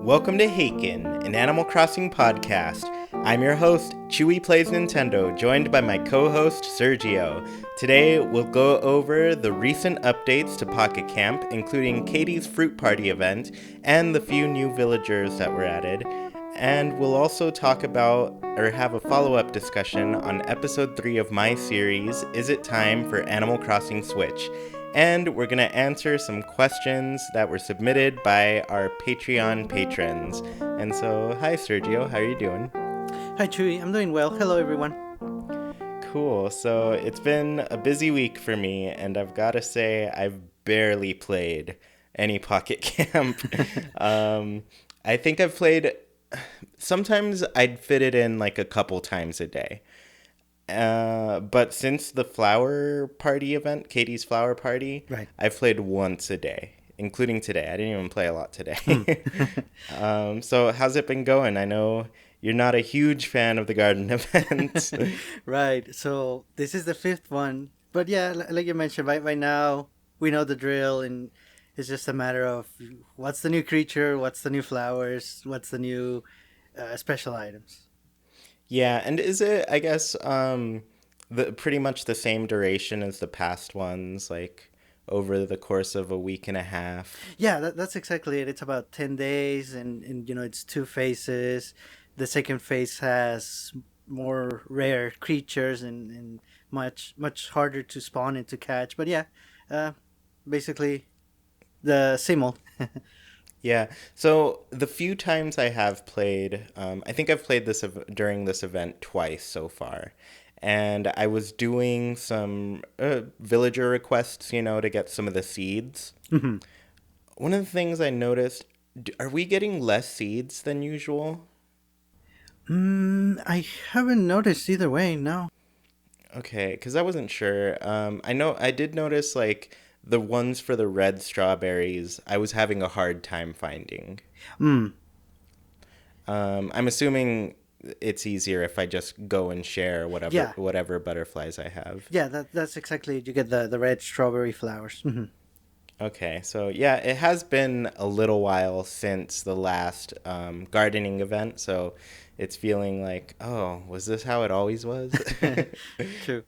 Welcome to Haken, an Animal Crossing podcast. I'm your host, Chewy Plays Nintendo, joined by my co-host, Sergio. Today, we'll go over the recent updates to Pocket Camp, including Katie's Fruit Party event, and the few new villagers that were added. And we'll also talk about, or have a follow-up discussion on Episode 3 of my series, Is It Time for Animal Crossing Switch? And we're going to answer some questions that were submitted by our Patreon patrons. And so, hi Sergio, how are you doing? Hi Chewy, I'm doing well. Hello everyone. Cool. So it's been a busy week for me, and I've got to say I've barely played any Pocket Camp. I think I've played, sometimes I'd fit it in like a couple times a day. But since the flower party event, Katie's flower party, Right. I've played once a day, including today. I didn't even play a lot today. So how's it been going? I know you're not a huge fan of the garden events. Right. So this is the fifth one. But yeah, like you mentioned, by now we know the drill, and it's just a matter of what's the new creature, what's the new flowers, what's the new special items. Yeah, and is it, I guess, pretty much the same duration as the past ones, like over the course of a week and a half? Yeah, that's exactly it. It's about 10 days, and it's two phases. The second phase has more rare creatures and much harder to spawn and to catch. But yeah, basically the same old. Yeah. So the few times I have played, I think I've played this during this event twice so far. And I was doing some villager requests, to get some of the seeds. Mhm. One of the things I noticed, are we getting less seeds than usual? I haven't noticed either way, no. Okay, because I wasn't sure. I know I did notice like the ones for the red strawberries, I was having a hard time finding. Mm. I'm assuming it's easier if I just go and share Yeah. whatever butterflies I have. Yeah, that's exactly it. You get the red strawberry flowers. Mhm. Okay, so yeah, it has been a little while since the last gardening event, so it's feeling like, oh, was this how it always was? True.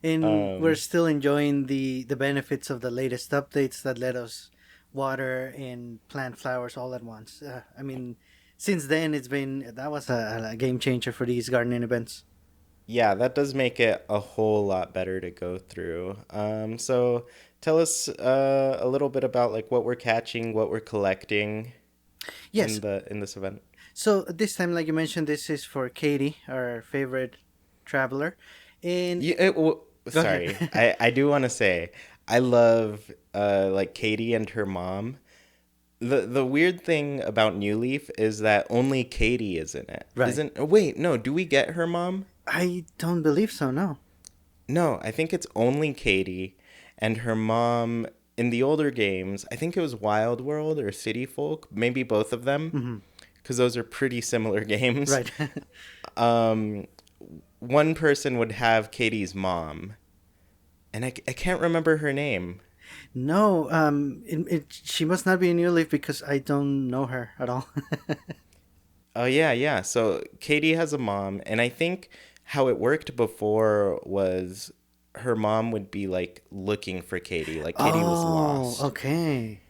And we're um, still enjoying the benefits of the latest updates that let us water and plant flowers all at once. I mean, since then that was a game changer for these gardening events. yeah, that does make it a whole lot better to go through. So tell us a little bit about like what we're catching, what we're collecting Yes. in this event. So this time, like you mentioned, this is for Katie, our favorite traveler. And go Sorry, ahead. I do want to say I love like Katie and her mom. The weird thing about New Leaf is that only Katie is in it. Right. Isn't wait, no, do we get her mom? I don't believe so, no. No, I think it's only Katie and her mom in the older games. I think it was Wild World or City Folk, maybe both of them, Hmm. because those are pretty similar games. Right. Um, one person would have Katie's mom, and I can't remember her name. No, she must not be in New Leaf because I don't know her at all. Oh, yeah, yeah. So Katie has a mom, and I think how it worked before was her mom would be like looking for Katie, like Katie was lost. Okay.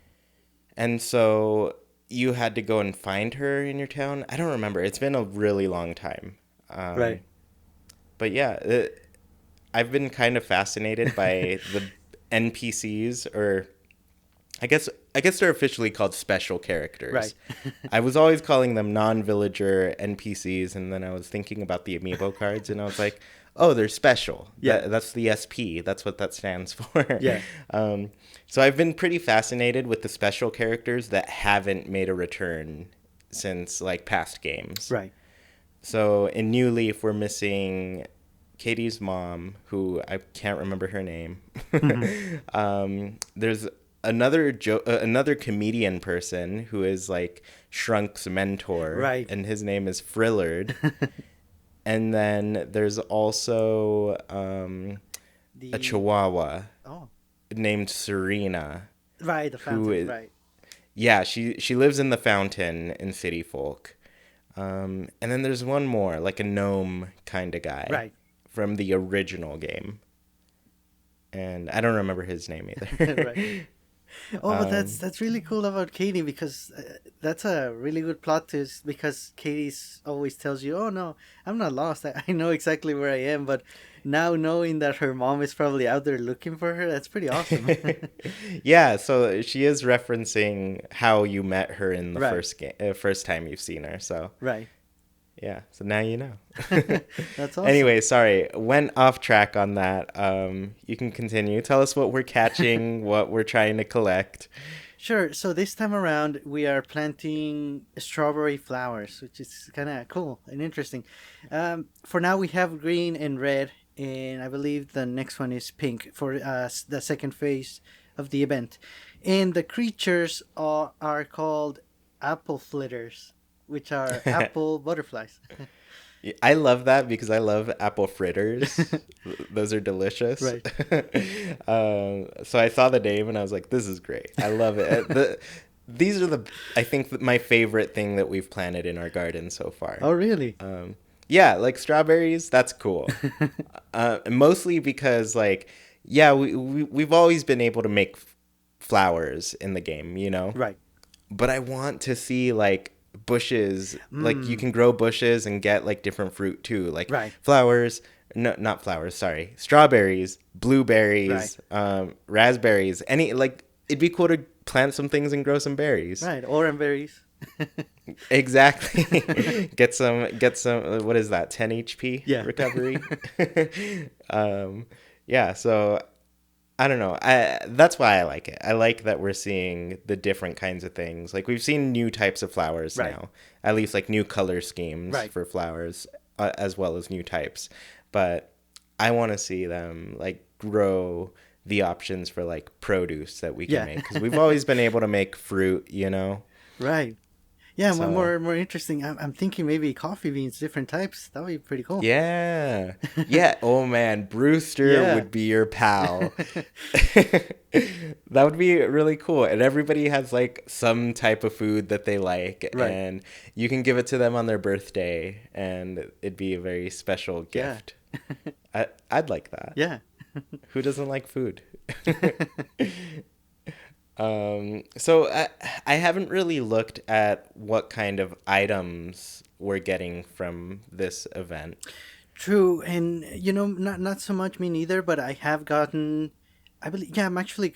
And so you had to go and find her in your town. I don't remember. It's been a really long time. Right. But yeah, I've been kind of fascinated by the NPCs, or I guess they're officially called special characters. Right. I was always calling them non-villager NPCs, and then I was thinking about the amiibo cards, and I was like, oh, they're special. Yeah. That's the SP. That's what that stands for. Yeah. So I've been pretty fascinated with the special characters that haven't made a return since like past games. Right. So in New Leaf, we're missing Katie's mom, who I can't remember her name. There's another comedian person who is like Shrunk's mentor, Right. and his name is Frillard. And then there's also a Chihuahua Oh. named Serena. Right, the Who fountain. is- Right. Yeah, she lives in the fountain in City Folk. And then there's one more, like a gnome kind of guy Right. from the original game. And I don't remember his name Right. either. Oh, but um, that's really cool about Katie because that's a really good plot twist. Because Katie's always tells you, "Oh no, I'm not lost. I know exactly where I am." But now knowing that her mom is probably out there looking for her, that's pretty awesome. yeah, so she is referencing how you met her in the Right. first time you've seen her. So Right. yeah, so now you know. That's awesome. Anyway, sorry, went off track on that. You can continue. Tell us what we're catching, what we're trying to collect. Sure. So this time around, we are planting strawberry flowers, which is kind of cool and interesting. For now, we have green and red, and I believe the next one is pink for the second phase of the event. And the creatures are called apple flitters, which are apple butterflies. I love that because I love apple fritters. Those are delicious. Right. So I saw the name and I was like, "This is great. I love it." These are I think, my favorite thing that we've planted in our garden so far. Oh, really? Yeah, like strawberries. That's cool. Mostly because, like, yeah, we've always been able to make flowers in the game, you know. Right. But I want to see like bushes, like you Mm, can grow bushes and get like different fruit too, like right. flowers. No, not flowers. Sorry, strawberries, Right. blueberries, raspberries. Any like it'd be cool to plant some things and grow some berries. Right. Orange berries. Exactly. Get some. What is that? 10 HP Yeah. recovery. um, yeah. So I don't know. That's why I like it. I like that we're seeing the different kinds of things. Like we've seen new types of flowers Right. now, at least like new color schemes Right. for flowers, as well as new types. But I want to see them like grow the options for like produce that we can Yeah. make because we've always been able to make fruit, you know. Right. Yeah, So more interesting. I'm thinking maybe coffee beans, different types. That would be pretty cool. yeah, yeah. Oh man, Brewster Yeah. would be your pal. That would be really cool. And everybody has like some type of food that they like, Right. and you can give it to them on their birthday, and it'd be a very special Yeah. gift. I'd like that. Yeah. Who doesn't like food? So I haven't really looked at what kind of items we're getting from this event. True, and not so much me neither, but I have gotten, I believe, yeah, I'm actually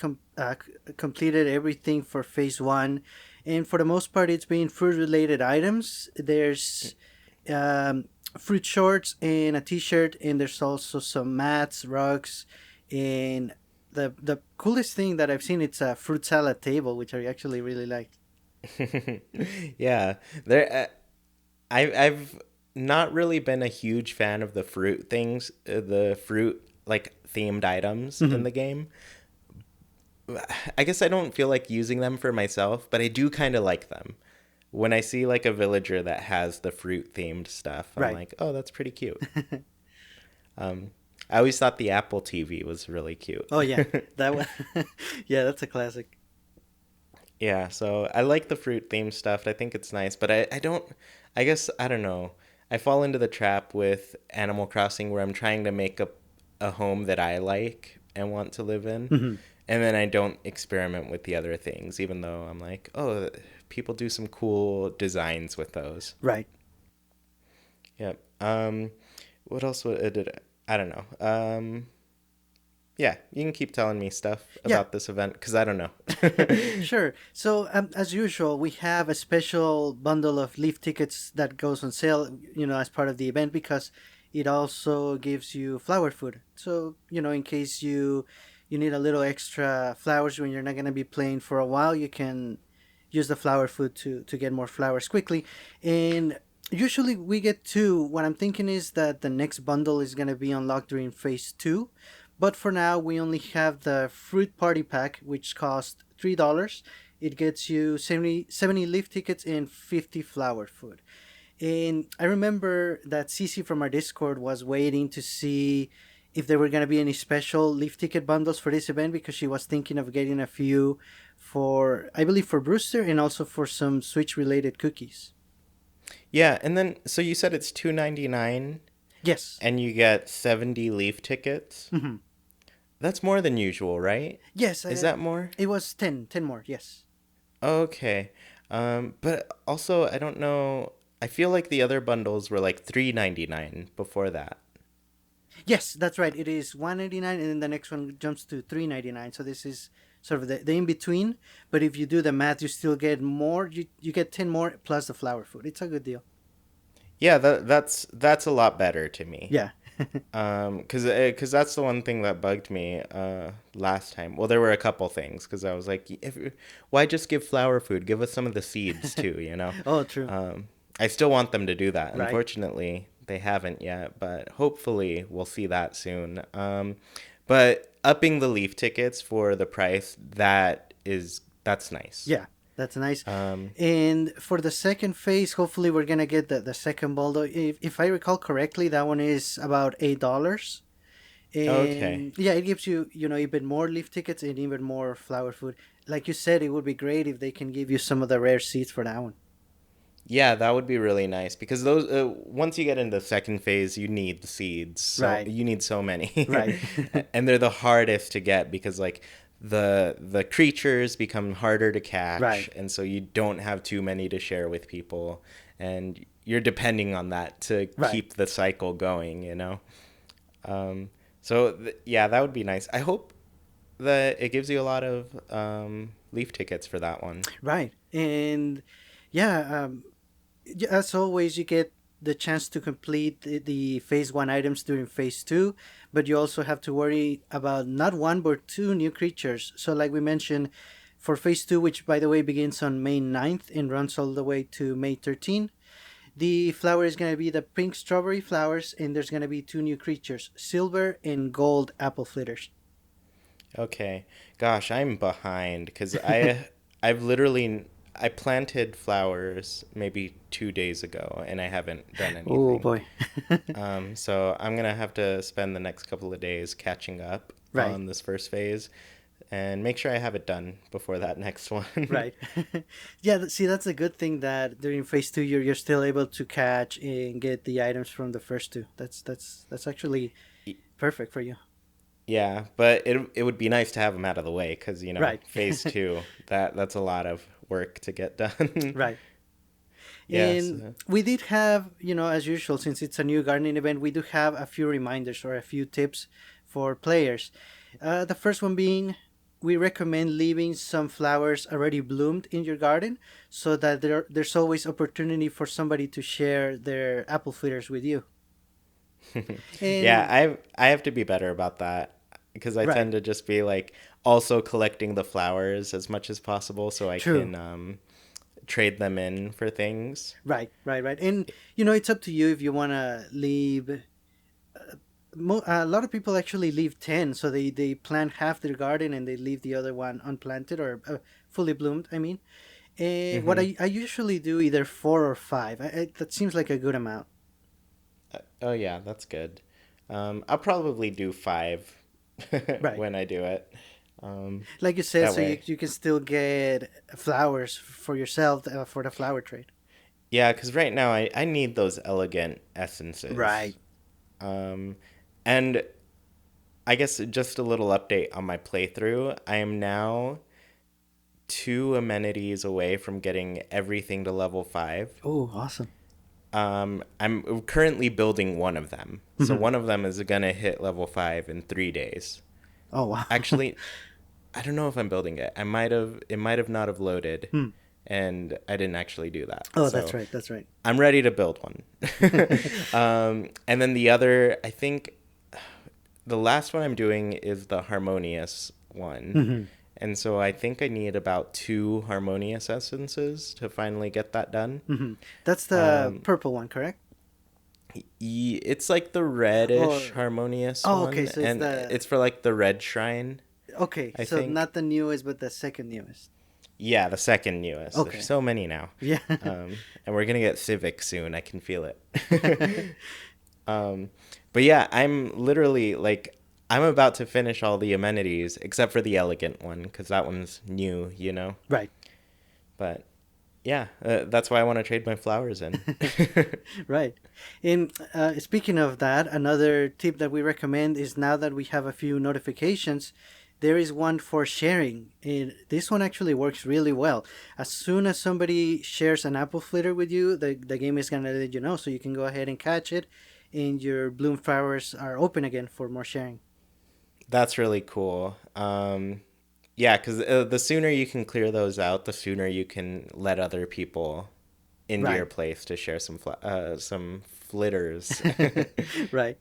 completed everything for phase one, and for the most part, it's been fruit related items. There's um, fruit shorts and a T-shirt, and there's also some mats, rugs, and the coolest thing that I've seen, it's a fruit salad table, which I actually really like. Yeah, there. I've not really been a huge fan of the fruit things, the fruit like themed items in Mhm. the game. I guess I don't feel like using them for myself, but I do kind of like them. When I see like a villager that has the fruit themed stuff, I'm Right. like, oh, that's pretty cute. I always thought the Apple TV was really cute. Oh yeah, that one. Yeah, that's a classic. Yeah, so I like the fruit themed stuff. I think it's nice, but I don't, I guess, I don't know. I fall into the trap with Animal Crossing where I'm trying to make a home that I like and want to live in. Mhm. And then I don't experiment with the other things, even though I'm like, oh, people do some cool designs with those. Right. Yep. What else did I don't know. Yeah, you can keep telling me stuff Yeah. about this event because I don't know. Sure. So, as usual, we have a special bundle of leaf tickets that goes on sale, as part of the event because it also gives you flower food. So, in case you need a little extra flowers when you're not going to be playing for a while, you can use the flower food to get more flowers quickly. And usually we get two. What I'm thinking is that the next bundle is going to be unlocked during phase two. But for now, we only have the Fruit Party Pack, which costs $3. It gets you 70 leaf tickets and 50 flower food. And I remember that Cece from our Discord was waiting to see if there were going to be any special leaf ticket bundles for this event because she was thinking of getting a few for, I believe, for Brewster and also for some Switch related cookies. Yeah, and then so you said it's $2.99 Yes. and you get 70 Leaf tickets. Hmm. That's more than usual, right? Yes, Is that more? it was 10 more, yes. Okay. But also I don't know. I feel like the other bundles were like $3.99 before that. Yes, that's right. It is 199 and then the next one jumps to 399. So this is sort of the in between. But if you do the math, you still get more. You get 10 more plus the flower food. It's a good deal. Yeah, that's a lot better to me. Yeah. Cause that's the one thing that bugged me last time. Well, there were a couple things because I was like, why just give flower food? Give us some of the seeds too, you know. Oh, true. I still want them to do that. Right. Unfortunately, they haven't yet, but hopefully we'll see that soon. But upping the Leaf tickets for the price, that's nice. Yeah, that's nice. Um, And for the second phase, hopefully we're gonna get the second bundle. If I recall correctly, that one is about $8. okay. And yeah, it gives you even more Leaf tickets and even more flower food. Like you said, it would be great if they can give you some of the rare seeds for that one. Yeah, that would be really nice because those once you get into the second phase, you need the seeds. So Right. you need so many. Right. And they're the hardest to get because like the creatures become harder to catch, Right. and so you don't have too many to share with people, and you're depending on that to Right. keep the cycle going, you know. Yeah, that would be nice. I hope that it gives you a lot of Leaf tickets for that one. Right. And yeah, as always, you get the chance to complete the phase one items during phase two, but you also have to worry about not one but two new creatures. So, like we mentioned, for phase two, which by the way begins on May 9th and runs all the way to May 13th, the flower is going to be the pink strawberry flowers, and there's going to be two new creatures, silver and gold apple flitters. Okay. Gosh, I'm behind because I've literally I planted flowers maybe 2 days ago and I haven't done Oh anything. boy. So I'm gonna have to spend the next couple of days catching up Right. on this first phase and make sure I have it done before that next one. Right. Yeah, see, that's a good thing that during phase two you're still able to catch and get the items from the first two. That's actually perfect for you. Yeah, but it would be nice to have them out of the way because Right. phase two that's a lot of work to get done. Right. Yes. And we did have, as usual, since it's a new gardening event, we do have a few reminders or a few tips for players. The first one being, we recommend leaving some flowers already bloomed in your garden so that there's always opportunity for somebody to share their apple fritters with you. Yeah, And I have to be better about that because I right, tend to just be like also collecting the flowers as much as possible so I true. can trade them in for things. Right. And it's up to you if you want to leave. A lot of people actually leave 10, so they plant half their garden and they leave the other one unplanted or fully bloomed, I mean. And what Hmm. I usually do either 4 or 5. That seems like a good amount. Oh yeah, that's good. I'll probably do 5 Right. when I do it. Um, Like you said, that so you, way. you can still get flowers for yourself for the flower trade. Yeah, because right now I need those elegant Right. essences. Um, and I guess just a little update on my playthrough. I am now 2 amenities away from getting everything to level 5. Oh, awesome. I'm currently building one of them. So Mhm. one of them is gonna hit level 5 in 3 days. Oh, wow. Actually, I don't know if I'm building it. It might have not have loaded, Hmm. and I didn't actually do that. Oh, that's So right. That's right. I'm ready to build one. And then the other, I think, the last one I'm doing is the harmonious one. Hmm. And so I think I need about 2 harmonious essences to finally get that done. Hmm. That's the Um, purple one, correct? It's like the reddish Or harmonious oh, okay. one, So it's and the it's for like the red shrine, okay. I So think. not the newest, but the second newest. Yeah, the second newest. There's Okay. so many now. Yeah. And we're gonna get Civic soon. I can feel it. Um, but yeah, I'm literally like I'm about to finish all the amenities except for the elegant one because that one's new, you know. Right. But yeah, that's why I want to trade my flowers in. Right. And speaking of that, another tip that we recommend is now that we have a few notifications, there is one for sharing. And this one actually works really well. As soon as somebody shares an apple flitter with you, the game is going to let you know. So you can go ahead and catch it, and your bloom flowers are open again for more sharing. That's really cool. Yeah, because the sooner you can clear those out, the sooner you can let other people into your Right. place to share some flitters. Right.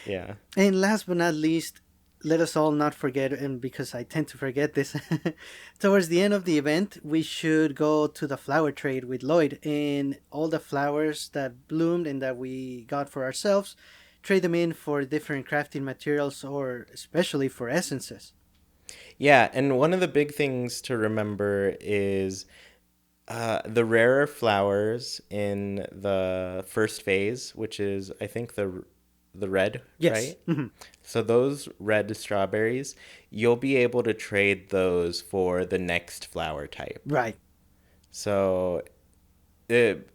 Yeah. And last but not least, let us all not forget, and because I tend to forget this, towards the end of the event, we should go to the flower trade with Lloyd and all the flowers that bloomed and that we got for ourselves, trade them in for different crafting materials or especially for essences. Yeah, and one of the big things to remember is the rarer flowers in the first phase, which is I think the red, Yes. right? So those red strawberries, you'll be able to trade those for the next flower type. Right. So it,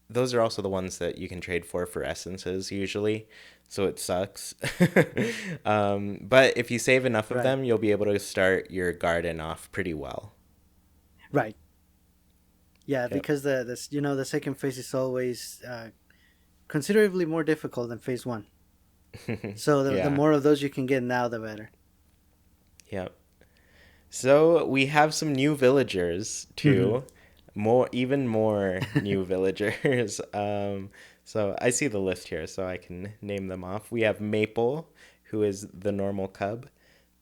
those are also the ones that you can trade for essences usually. So it sucks. But if you save enough of Right. them, you'll be able to start your garden off pretty well. Right. Yeah, Yep. because the second phase is always considerably more difficult than phase one. So the Yeah. more of those you can get now, the better. Yep. So we have some new villagers too, even more new villagers. So I see the list here, so I can name them off. We have Maple, who is the normal cub,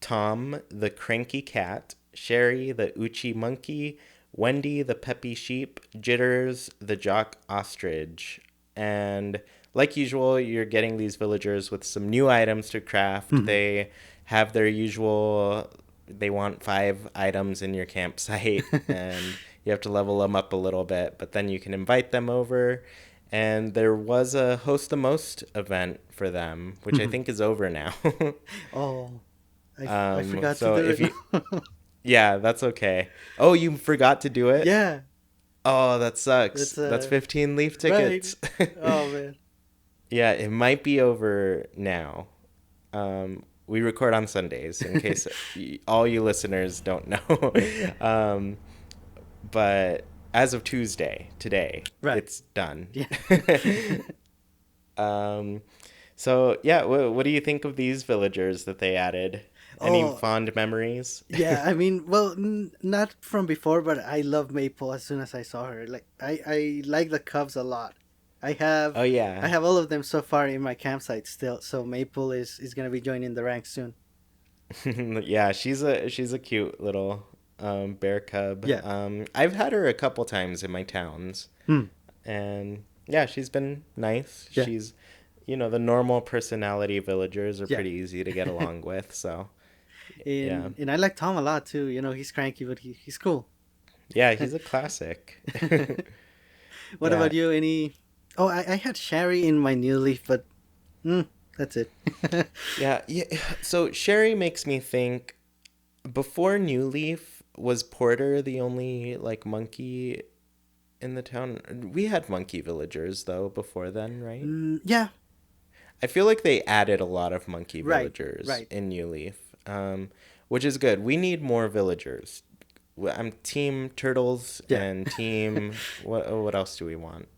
Tom, the cranky cat, Sherry, the Uchi monkey, Wendy, the peppy sheep, Jitters, the jock ostrich, and like usual, you're getting these villagers with some new items to craft. They have their usual, they want 5 items in your campsite, and you have to level them up a little bit, but then you can invite them over. And there was a host the most event for them, which I think is over now. Oh, I forgot to So do if it. you, yeah, that's okay. Oh, you forgot to do it? Yeah, Oh, that sucks. that's That's 15 leaf right. tickets. Oh man. Yeah, it might be over now. We record on Sundays in case all you listeners don't know. But as of Tuesday, today, Right. it's done. Yeah. um, so, yeah, what do you think of these villagers that they added? Any Oh, fond memories? yeah. I mean, well, not from before, but I love Maple as soon as I saw her. Like, I like the Cubs a lot. I have Oh, I yeah. have all of them so far in my campsite still. So Maple is gonna be joining the ranks soon. Yeah, she's a cute little bear cub. Yeah. I've had her a couple times in my towns, Hmm. and yeah, she's been nice. Yeah. She's, the normal personality villagers are Yeah. pretty easy to get along with. So yeah, And I like Tom a lot too. He's cranky, but he's cool. yeah, he's a classic. What Yeah, about you? Any? Oh, I had Sherry in my new leaf, but that's it. yeah, yeah. So Sherry makes me think. Before New Leaf, was Porter the only like monkey in the town? We had monkey villagers though before then, right? Yeah. I feel like they added a lot of monkey Right. villagers Right. in New Leaf, which is good. We need more villagers. I'm team turtles Yeah. and team. What else do we want?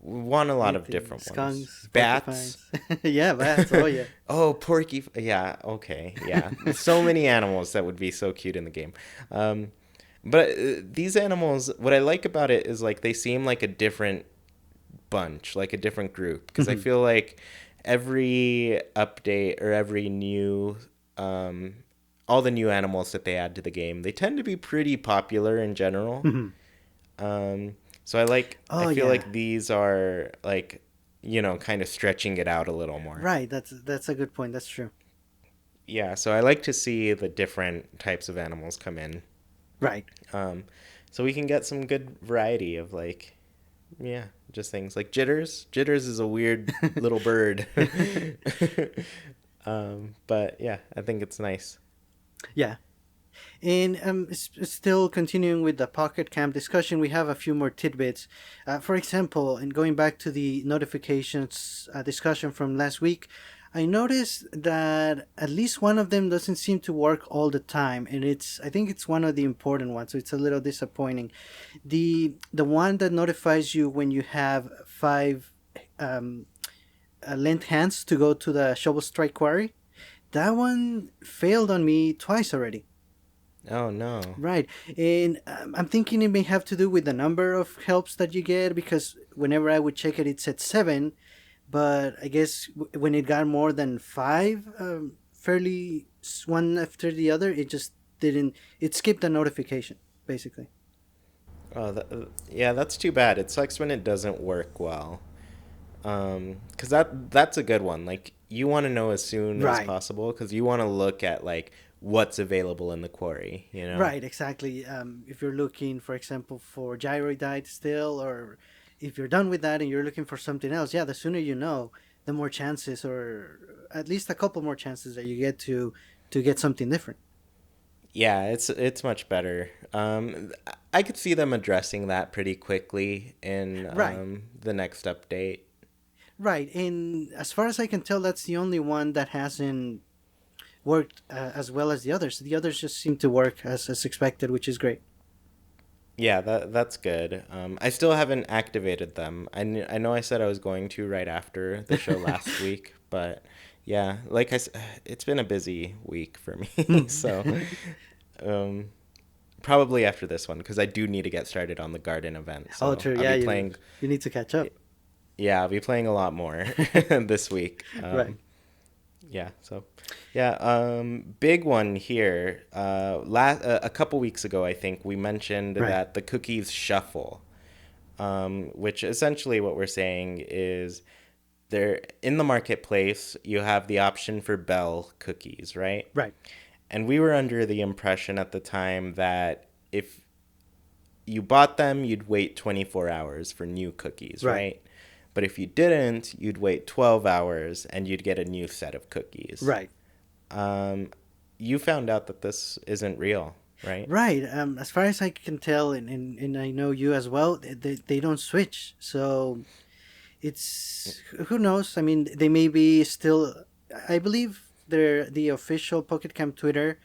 We want a lot of Anything? different ones. Skunks, Bats. porcupines. Yeah, bats. Oh yeah. Oh, porky. Yeah. Okay. Yeah. So many animals that would be so cute in the game. But these animals, what I like about it is like they seem like a different bunch, like a different group, because I feel like every update or every new all the new animals that they add to the game, they tend to be pretty popular in general. So I Oh feel yeah. like these are like, kind of stretching it out a little more. Right. That's a good point. That's true. Yeah, so I like to see the different types of animals come in. Right. Um, so we can get some good variety of like, yeah, just things like Jitters. Jitters is a weird little bird. But yeah, I think it's nice. Yeah. And still continuing with the Pocket Camp discussion, we have a few more tidbits. For example, and going back to the notifications discussion from last week, I noticed that at least one of them doesn't seem to work all the time, and I think it's one of the important ones, so it's a little disappointing. The one that notifies you when you have five um, lent hands to go to the Shovel Strike quarry, that one failed on me twice already. Oh no. Right. And I'm thinking it may have to do with the number of helps that you get because whenever I would check it, it said seven. But I guess when it got more than five, fairly one after the other, it just didn't, it skipped the notification, basically. Oh, yeah, that's too bad. It sucks when it doesn't work well. 'Cause that's a good one. Like you want to know as soon as Right. possible because you want to look at like what's available in the quarry, you know? Right, exactly. If you're looking, for example, for gyroidite still, or if you're done with that and you're looking for something else, yeah, the sooner you know, the more chances, or at least a couple more chances that you get to get something different. Yeah, it's much better. I could see them addressing that pretty quickly in Right, the next update. right. And as far as I can tell, that's the only one that hasn't worked as well as the others. The others just seem to work as expected, which is great. Yeah, that's good. I still haven't activated them. I know I said I was going to right after the show last week, but yeah, it's been a busy week for me. So, um, probably after this one because I do need to get started on the garden event. Oh, So true. I'll Yeah, be you playing. you need to catch up. Yeah, I'll be playing a lot more this week. Right, Yeah, so yeah, big one here. A couple weeks ago, I think we mentioned right, that the cookies shuffle, which essentially what we're saying is they're in the marketplace. You have the option for Bell cookies, right? right, And we were under the impression at the time that if you bought them, you'd wait 24 hours for new cookies, right. right? But if you didn't, you'd wait 12 hours and you'd get a new set of cookies. Right. Um, you found out that this isn't real, right? Right. As far as I can tell, and I know you as well, they don't switch. So it's who knows. I mean, they may be still. I believe the official Pocket Camp Twitter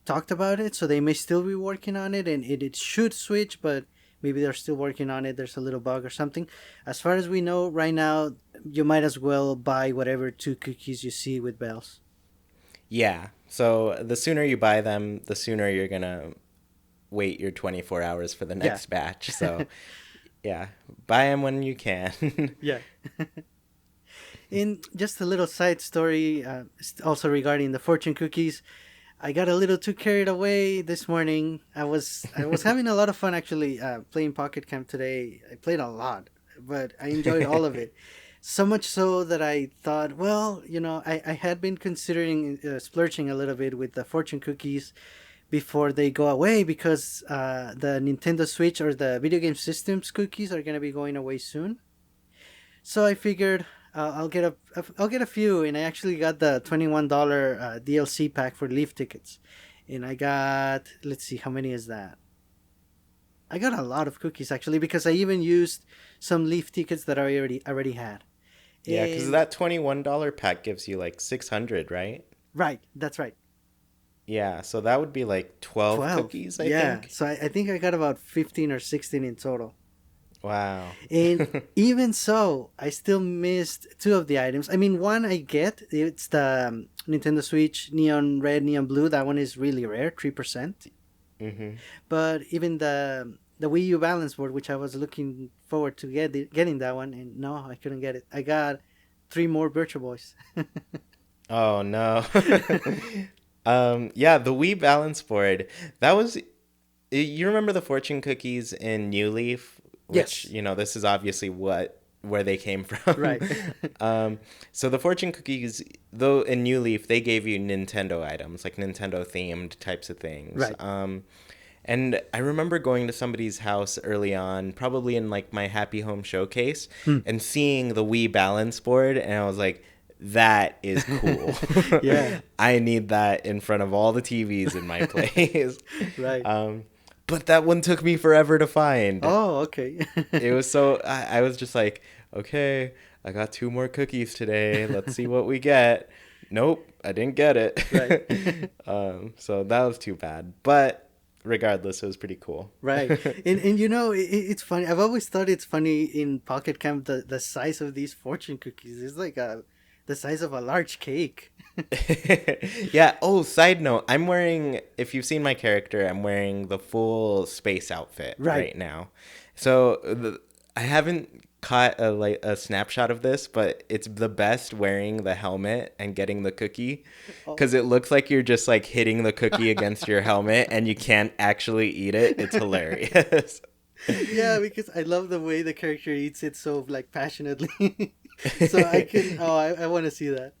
talked about it, so they may still be working on it, and it should switch, but maybe they're still working on it. There's a little bug or something. As far as we know right now, you might as well buy whatever two cookies you see with bells. Yeah. So the sooner you buy them, the sooner you're going to wait your 24 hours for the Yeah. next batch. So, yeah, buy them when you can. Yeah. In just a little side story, also regarding the fortune cookies, I got a little too carried away this morning. I was having a lot of fun actually playing Pocket Camp today. I played a lot, but I enjoyed all of it. So much so that I thought, well, I had been considering splurging a little bit with the fortune cookies before they go away because the Nintendo Switch or the video game systems cookies are gonna be going away soon. So I figured I'll get a few, and I actually got the $21 DLC pack for Leaf tickets, and I got, let's see, how many is that? I got a lot of cookies actually because I even used some Leaf tickets that I already had. Yeah, because And that $21 pack gives you like 600, right? right, that's right, Yeah, so that would be like 12 12. cookies, I Yeah, think. so I think I got about 15 or 16 in total. Wow. And even so, I still missed two of the items. I mean, one I get, it's the Nintendo Switch Neon Red, Neon Blue. That one is really rare, 3%. Hmm. But even the Wii U balance board, which I was looking forward to getting that one, and no, I couldn't get it. I got three more Virtual Boys. Oh no. Yeah, the Wii balance board. That was you remember the fortune cookies in New Leaf, which, Yes, this is obviously where they came from. right, um, so the fortune cookies, though in New Leaf, they gave you Nintendo items, like Nintendo themed types of things. right. And I remember going to somebody's house early on, probably in like my Happy Home showcase, Hmm. and seeing the Wii balance board, and I was like, that is cool. Yeah. I need that in front of all the TVs in my place. Right. But that one took me forever to find. Oh, okay. It was so I was just like, okay, I got 2 more cookies today. Let's see what we get. Nope, I didn't get Right. it. So that was too bad. But regardless, it was pretty cool. Right. And it's funny. I've always thought it's funny in Pocket Camp, the size of these fortune cookies is like the size of a large cake. Yeah. Oh, side note, I'm wearing, if you've seen my character, I'm wearing the full space outfit right now. So I haven't caught a snapshot of this, but it's the best wearing the helmet and getting the cookie, because it looks like you're just like hitting the cookie against your helmet and you can't actually eat it. It's hilarious. Yeah, because I love the way the character eats it so like passionately. So I want to see that.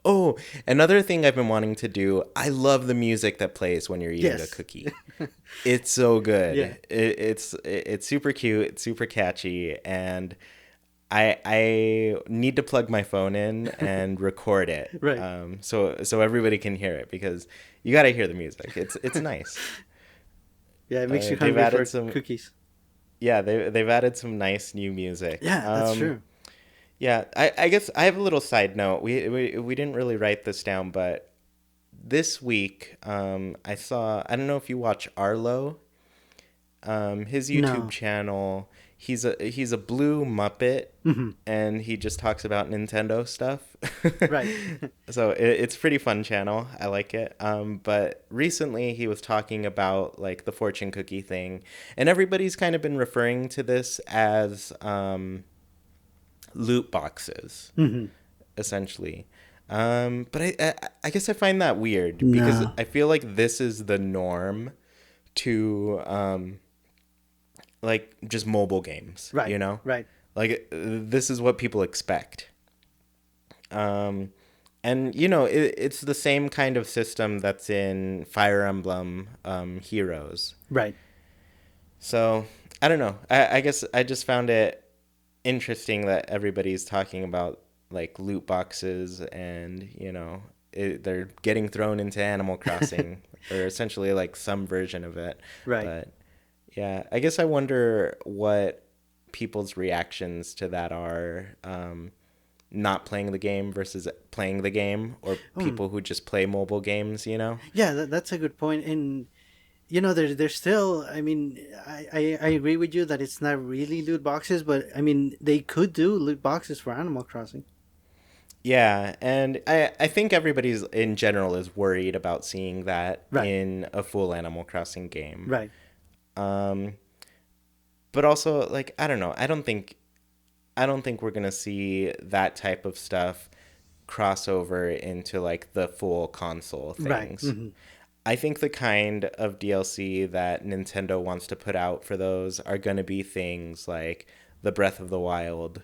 Oh, another thing I've been wanting to do, I love the music that plays when you're eating a cookie. It's so good. Yeah. It's super cute, it's super catchy, and I need to plug my phone in and record it. Right. So everybody can hear it, because you got to hear the music. It's nice. Yeah, it makes you hungry for cookies. Yeah, they've added some nice new music. Yeah, that's true. Yeah, I guess I have a little side note. We didn't really write this down, but this week I don't know if you watch Arlo, his YouTube channel. He's a blue Muppet, and he just talks about Nintendo stuff. Right. So it's a pretty fun channel. I like it. But recently he was talking about like the fortune cookie thing, and everybody's kind of been referring to this as loot boxes, essentially. But I guess I find that weird, because I feel like this is the norm to like just mobile games, Right. you know? Right. Like this is what people expect. And it's the same kind of system that's in Fire Emblem Heroes. Right. So I don't know. I guess I just found it interesting that everybody's talking about like loot boxes, and they're getting thrown into Animal Crossing, or essentially like some version of it. Right. But yeah, I guess I wonder what people's reactions to that are, not playing the game versus playing the game, or people who just play mobile games, Yeah, that's a good point. And there's still, I mean, I agree with you that it's not really loot boxes, but I mean, they could do loot boxes for Animal Crossing. Yeah, and I think everybody's in general is worried about seeing that in a full Animal Crossing game. Right. But also, like, I don't know. I don't think we're gonna see that type of stuff cross over into like the full console things. Right. Mm-hmm. I think the kind of DLC that Nintendo wants to put out for those are going to be things like the Breath of the Wild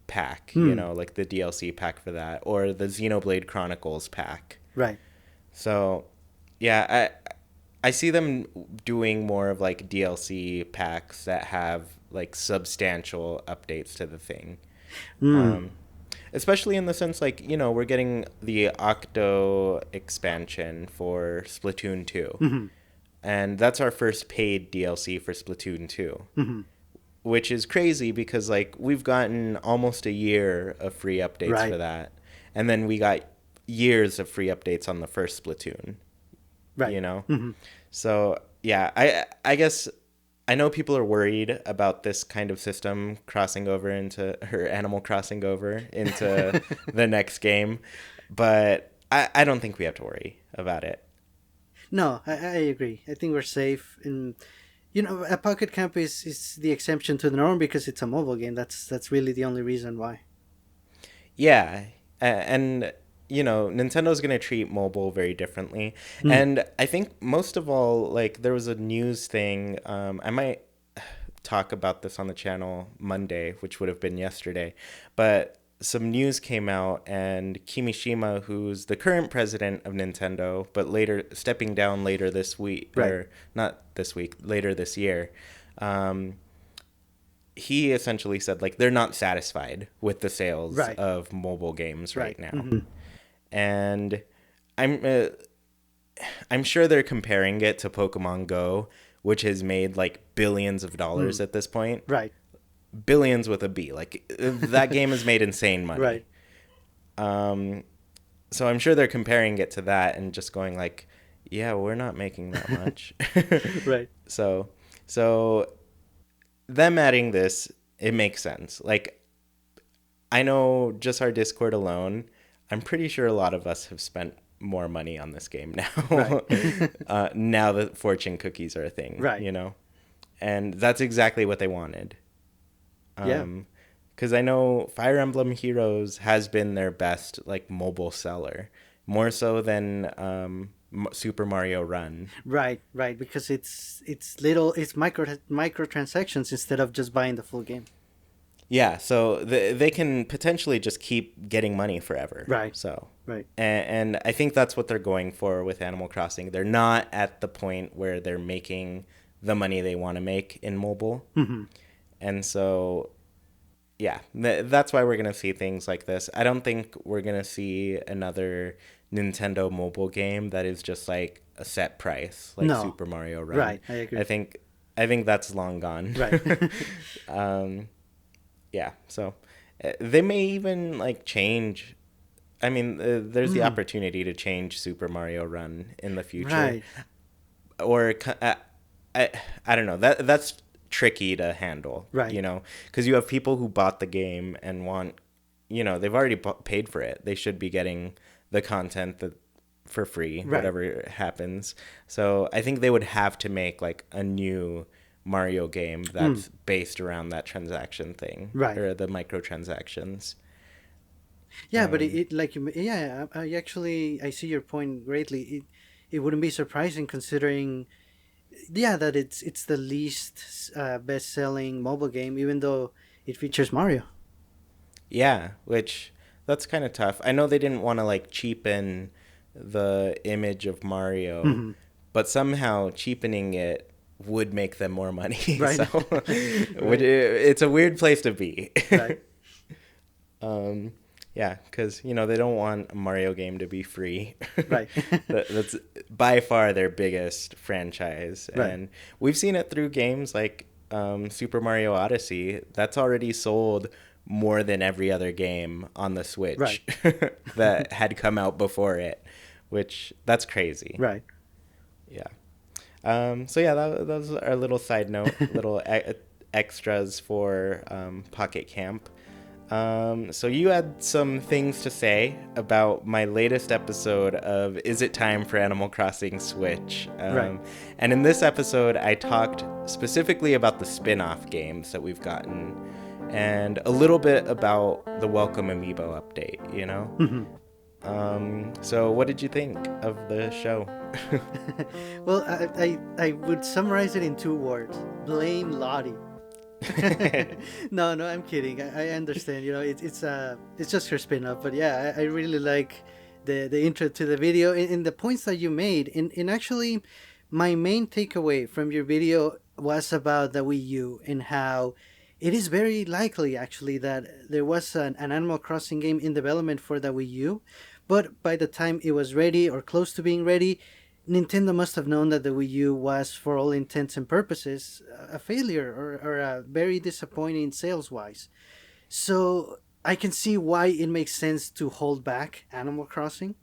pack, like the DLC pack for that, or the Xenoblade Chronicles pack. Right. So, yeah, I see them doing more of like DLC packs that have like substantial updates to the thing. Especially in the sense, like, we're getting the Octo expansion for Splatoon 2. And that's our first paid DLC for Splatoon 2. Which is crazy, because, like, we've gotten almost a year of free updates for that. And then we got years of free updates on the first Splatoon. Right. So, yeah, I guess I know people are worried about this kind of system crossing over into Animal Crossing over into the next game, but I don't think we have to worry about it. No, I agree. I think we're safe. And a Pocket Camp is the exception to the norm because it's a mobile game. That's really the only reason why. Yeah, and Nintendo's going to treat mobile very differently. And I think most of all, like, there was a news thing. I might talk about this on the channel Monday, which would have been yesterday. But some news came out, and Kimishima, who's the current president of Nintendo, but stepping down later this week, or not this week, later this year, he essentially said like they're not satisfied with the sales Right. of mobile games right now. Mm-hmm. And I'm uh, I'm sure they're comparing it to Pokemon Go, which has made like billions of dollars at this point. Right. Billions with a B. Like that game has made insane money. Right. So I'm sure they're comparing it to that and just going like, yeah, we're not making that much. Right. So them adding this, it makes sense. Like I know just our Discord alone, I'm pretty sure a lot of us have spent more money on this game now. Right. Now that fortune cookies are a thing, Right. you know? And that's exactly what they wanted. Yeah. Because I know Fire Emblem Heroes has been their best like mobile seller, more so than Super Mario Run. Right. Right. Because it's microtransactions instead of just buying the full game. Yeah, so they can potentially just keep getting money forever. Right. So Right. and I think that's what they're going for with Animal Crossing. They're not at the point where they're making the money they want to make in mobile, and so yeah, that's why we're gonna see things like this. I don't think we're gonna see another Nintendo mobile game that is just like a set price, like No. Super Mario Run. Right. I agree. I think that's long gone. Right. Yeah, so they may even like change. I mean, there's the opportunity to change Super Mario Run in the future, Right. or I don't know. That's tricky to handle, Right. you know, because you have people who bought the game and want, you know, they've already paid for it. They should be getting the content that for free, Right. whatever happens. So I think they would have to make like a new Mario game that's based around that transaction thing, Right. or the microtransactions. Yeah, but it like yeah, I actually I see your point greatly. It wouldn't be surprising considering yeah that it's the least best selling mobile game even though it features Mario. Yeah, which that's kind of tough. I know they didn't want to like cheapen the image of Mario, but somehow cheapening it would make them more money. Right. So Right. it's a weird place to be. Right. Yeah, because you know they don't want a Mario game to be free. Right. That's by far their biggest franchise, Right. and we've seen it through games like Super Mario Odyssey. That's already sold more than every other game on the Switch Right. that had come out before it, which that's crazy. Right. Yeah. So yeah, that was our little side note, little extras for Pocket Camp. So you had some things to say about my latest episode of Is It Time for Animal Crossing Switch? Right. And in this episode, I talked specifically about the spin-off games that we've gotten and a little bit about the Welcome Amiibo update, you know? So what did you think of the show? Well, I would summarize it in two words: blame Lottie. No, I'm kidding. I understand. You know, it's just her spin-off, but yeah, I really like the intro to the video and the points that you made. And actually, my main takeaway from your video was about the Wii U and how it is very likely actually that there was an Animal Crossing game in development for the Wii U, but by the time it was ready or close to being ready, Nintendo must have known that the Wii U was, for all intents and purposes, a failure or a very disappointing sales-wise. So I can see why it makes sense to hold back Animal Crossing.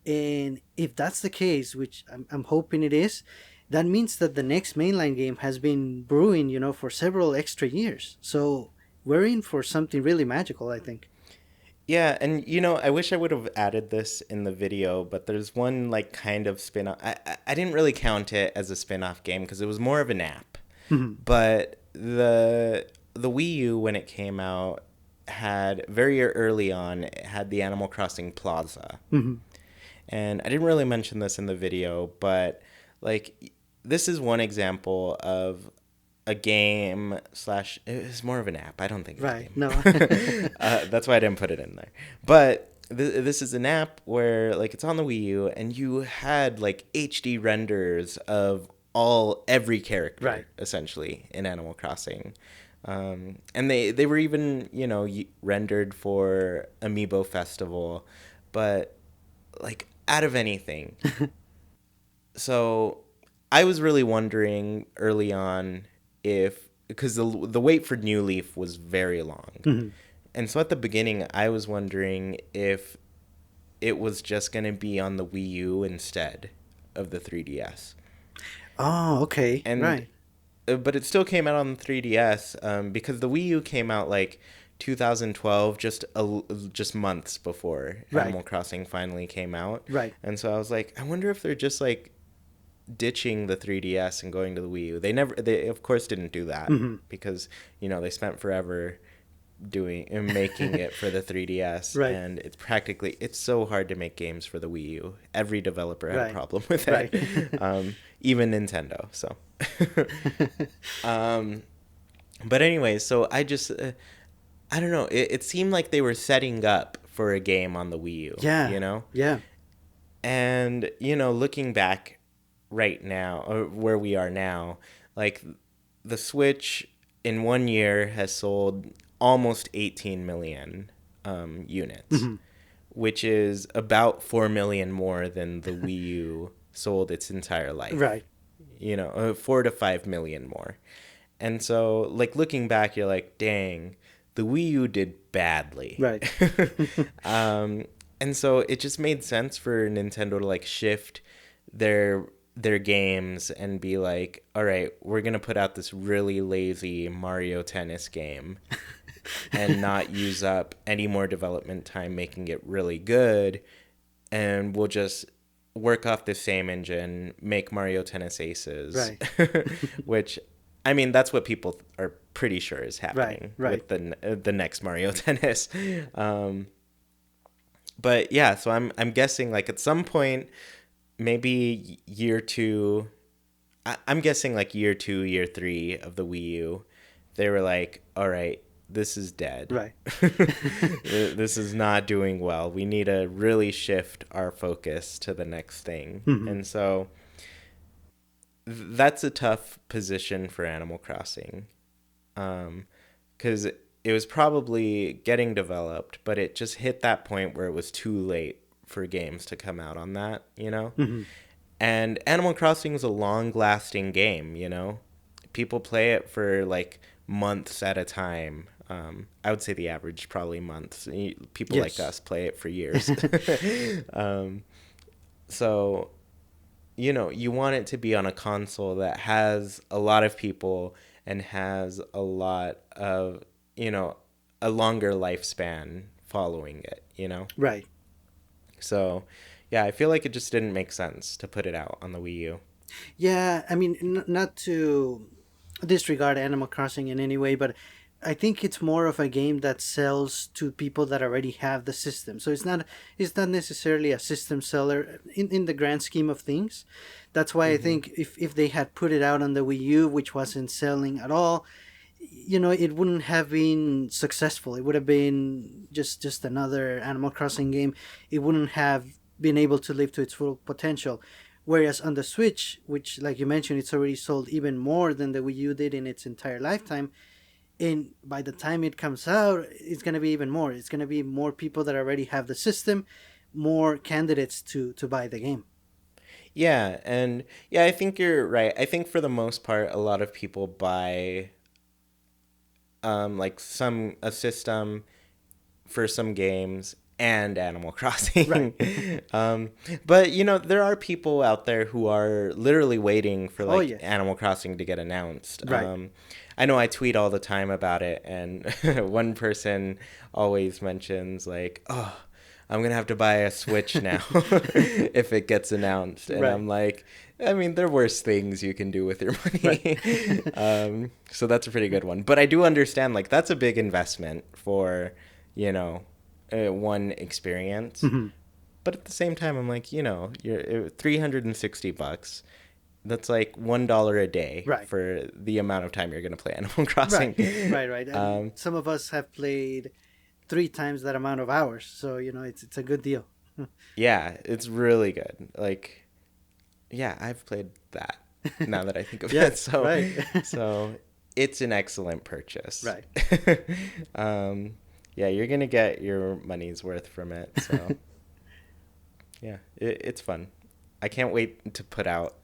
And if that's the case, which I'm hoping it is, that means that the next mainline game has been brewing, you know, for several extra years. So we're in for something really magical, I think. Yeah, and you know, I wish I would have added this in the video, but there's one like kind of spin-off. I didn't really count it as a spin-off game because it was more of an app. But the Wii U when it came out had very early on it had the Animal Crossing Plaza. And I didn't really mention this in the video, but like this is one example of a game slash it was more of an app. I don't think it's a game. No. That's why I didn't put it in there. But this is an app where like it's on the Wii U and you had like HD renders of every character Right. essentially in Animal Crossing. And they were even, rendered for Amiibo Festival, but like out of anything. So I was really wondering early on if, because the wait for New Leaf was very long. Mm-hmm. And so at the beginning, I was wondering if it was just going to be on the Wii U instead of the 3DS. Oh, okay, And right, but it still came out on the 3DS, because the Wii U came out like 2012, just months before right, Animal Crossing finally came out. right. And so I was like, I wonder if they're just like ditching the 3DS and going to the Wii U. They of course didn't do that, Mm-hmm. because they spent forever doing and making it for the 3DS, Right, and it's so hard to make games for the Wii U. Every developer had a right, problem with right. it. Even Nintendo. So um but anyway, so I don't know, it seemed like they were setting up for a game on the Wii U, Yeah, yeah, and looking back right now, or where we are now, like the Switch in 1 year has sold almost 18 million units, mm-hmm. which is about 4 million more than the Wii U sold its entire life. Right, 4 to 5 million more. And so, like, looking back, you're like, dang, the Wii U did badly. right. um, and so it just made sense for Nintendo to like shift their games and be like, all right, we're gonna put out this really lazy Mario Tennis game and not use up any more development time making it really good, and we'll just work off the same engine, make Mario Tennis Aces, Right. which, I mean, that's what people are pretty sure is happening Right. with the next Mario Tennis. But yeah, so I'm guessing like at some point, maybe year two. I'm guessing like year 2, year 3 of the Wii U, they were like, all right, this is dead. Right. This is not doing well. We need to really shift our focus to the next thing. Mm-hmm. And so that's a tough position for Animal Crossing, because it was probably getting developed, but it just hit that point where it was too late for games to come out on that. Mm-hmm. And Animal Crossing is a long-lasting game. People play it for like months at a time. I would say the average probably months. People like Yes. us play it for years. So, you want it to be on a console that has a lot of people and has a lot of, a longer lifespan following it. Right. So, yeah, I feel like it just didn't make sense to put it out on the Wii U. Yeah, I mean, not to disregard Animal Crossing in any way, but I think it's more of a game that sells to people that already have the system. So it's not necessarily a system seller in the grand scheme of things. That's why I think if they had put it out on the Wii U, which wasn't selling at all, it wouldn't have been successful. It would have been just another Animal Crossing game. It wouldn't have been able to live to its full potential. Whereas on the Switch, which, like you mentioned, it's already sold even more than the Wii U did in its entire lifetime, and by the time it comes out, it's going to be even more. It's going to be more people that already have the system, more candidates to buy the game. Yeah, and yeah, I think you're right. I think for the most part, a lot of people buy like a system for some games and Animal Crossing. Right. But there are people out there who are literally waiting for Oh, like yes. Animal Crossing to get announced. Right. I know I tweet all the time about it, and one person always mentions like, "Oh, I'm gonna have to buy a Switch now if it gets announced," and Right. I'm like, I mean, there are worse things you can do with your money. Right. So that's a pretty good one. But I do understand, like, that's a big investment for, one experience. Mm-hmm. But at the same time, I'm like, you're $360. That's like $1 a day Right. for the amount of time you're going to play Animal Crossing. Right. And some of us have played 3 times that amount of hours, so it's a good deal. Yeah, it's really good. Like, yeah, I've played that now that I think of Yeah, it. So, right. so it's an excellent purchase. Right. um, yeah, you're gonna get your money's worth from it. So yeah, it's fun. I can't wait to put out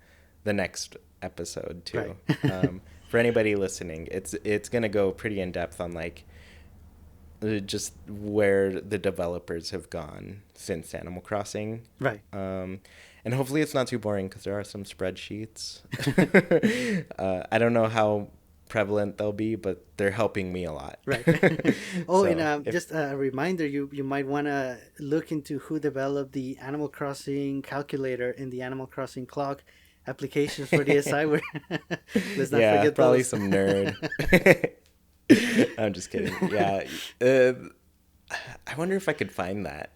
the next episode too. Right. For anybody listening, it's gonna go pretty in depth on like just where the developers have gone since Animal Crossing. Right. And hopefully it's not too boring because there are some spreadsheets. I don't know how prevalent they'll be, but they're helping me a lot. Right. Oh, So and just a reminder, you might want to look into who developed the Animal Crossing calculator and the Animal Crossing clock applications for DSi. Let's not yeah, forget probably those. some nerd. I'm just kidding. Yeah. I wonder if I could find that.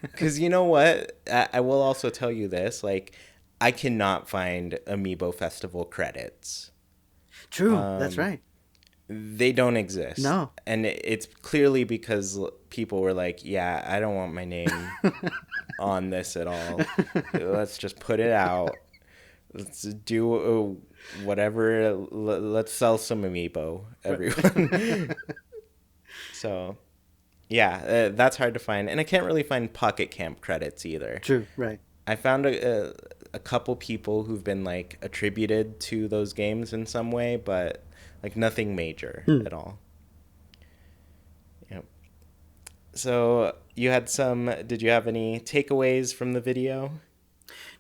Because you know what? I will also tell you this. Like, I cannot find Amiibo Festival credits. True, that's right. They don't exist. No. And it's clearly because people were like, yeah, I don't want my name on this at all. Let's just put it out. Let's do whatever. Let's sell some Amiibo, everyone. So, yeah, that's hard to find. And I can't really find Pocket Camp credits either. True, right. I found a couple people who've been like attributed to those games in some way, but like nothing major at all. Yep. So did you have any takeaways from the video?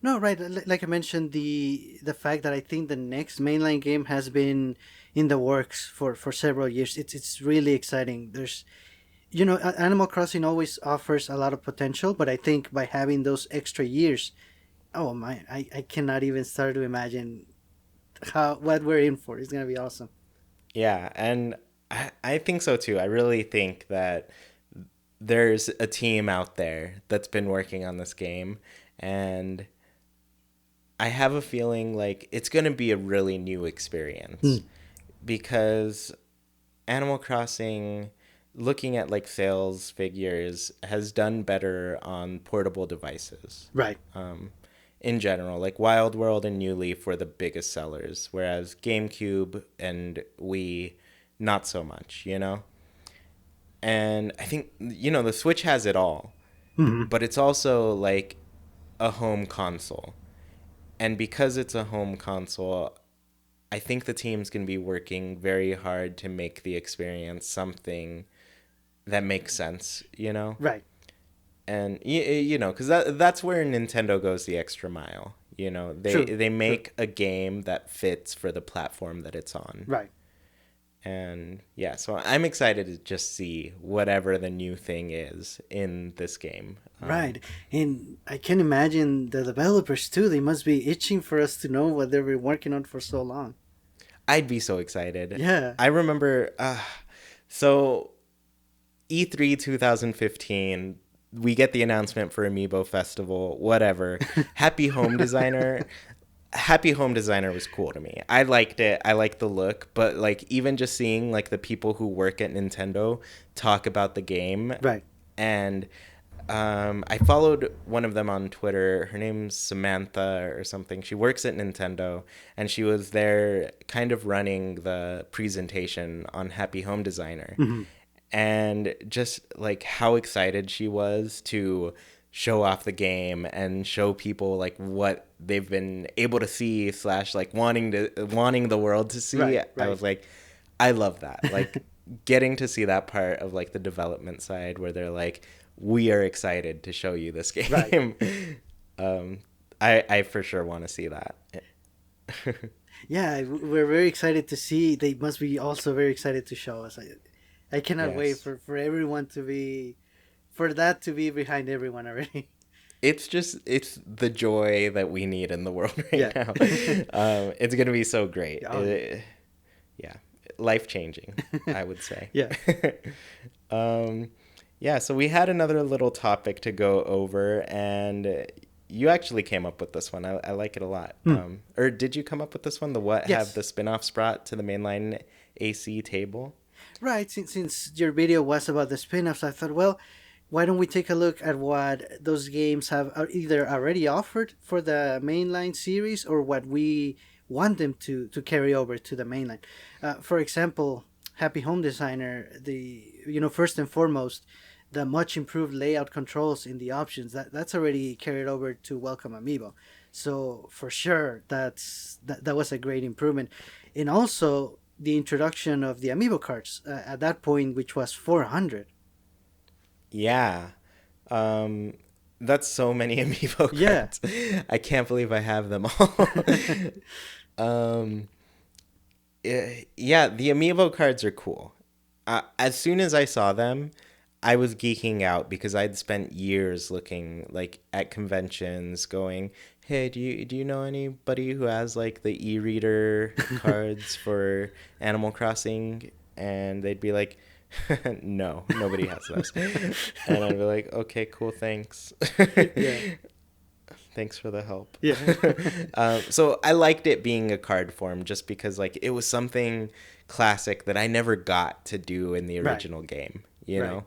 No, right. Like I mentioned, the fact that I think the next mainline game has been in the works for several years. It's really exciting. There's, Animal Crossing always offers a lot of potential, but I think by having those extra years, oh my, I cannot even start to imagine what we're in for. It's gonna be awesome. Yeah, and I think so too. I really think that there's a team out there that's been working on this game, and I have a feeling like it's going to be a really new experience because Animal Crossing, looking at like sales figures, has done better on portable devices. Right. In general, like Wild World and New Leaf were the biggest sellers, whereas GameCube and Wii, not so much, you know? And I think, the Switch has it all, but it's also like a home console. And because it's a home console, I think the team's going to be working very hard to make the experience something that makes sense, Right. And, because that's where Nintendo goes the extra mile. They make a game that fits for the platform that it's on. Right. And, yeah, so I'm excited to just see whatever the new thing is in this game. Right. And I can imagine the developers, too. They must be itching for us to know what they've been working on for so long. I'd be so excited. Yeah. I remember, so E3 2015, we get the announcement for Amiibo Festival, whatever. Happy Home Designer was cool to me. I liked it. I liked the look, but like even just seeing like the people who work at Nintendo talk about the game. Right. And I followed one of them on Twitter. Her name's Samantha or something. She works at Nintendo, and she was there kind of running the presentation on Happy Home Designer. Mm-hmm. And just like how excited she was to show off the game and show people like what they've been able to see / like wanting the world to see. Right. I was like, I love that. Like getting to see that part of like the development side where they're like, we are excited to show you this game. Right. I for sure want to see that. Yeah, we're very excited to see. They must be also very excited to show us. I cannot wait for everyone for that to be behind everyone already. It's the joy that we need in the world right now. It's going to be so great. Life-changing, I would say. So we had another little topic to go over, and you actually came up with this one. I like it a lot. Or did you come up with this one? Have the spin-offs brought to the mainline AC table? Right. Since your video was about the spin-offs, I thought, well, why don't we take a look at what those games have either already offered for the mainline series or what we want them to carry over to the mainline. For example, Happy Home Designer, first and foremost, the much improved layout controls in the options that's already carried over to Welcome Amiibo. So for sure, that was a great improvement, and also the introduction of the Amiibo cards at that point, which was 400. Yeah. Um, that's so many amiibo Yeah. cards. I can't believe I have them all. um, yeah, the amiibo cards are cool. As soon as I saw them, I was geeking out because I'd spent years looking like at conventions, going, "Hey, do you know anybody who has like the e-reader cards for Animal Crossing?" And they'd be like, "No, nobody has those." And I'd be like, "Okay, cool, thanks." Yeah. Thanks for the help. Yeah. So I liked it being a card form just because like it was something classic that I never got to do in the Right. original game, you Right. know?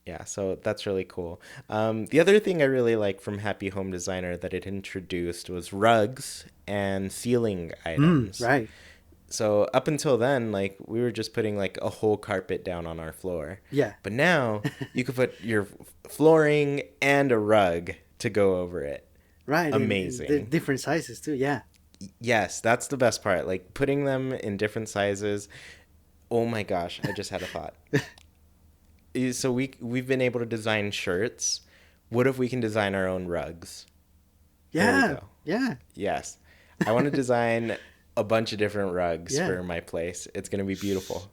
Yeah, so that's really cool. The other thing I really like from Happy Home Designer that it introduced was rugs and ceiling items. Right. So up until then, like we were just putting like a whole carpet down on our floor. Yeah. But now you could put your flooring and a rug to go over it. Right. In the Amazing. different sizes too. Yeah. Yes, that's the best part. Like putting them in different sizes. Oh my gosh, I just had a thought. So we've been able to design shirts. What if we can design our own rugs? There we Yeah. go. Yeah. Yes. I want to design a bunch of different rugs Yeah. for my place. It's going to be beautiful.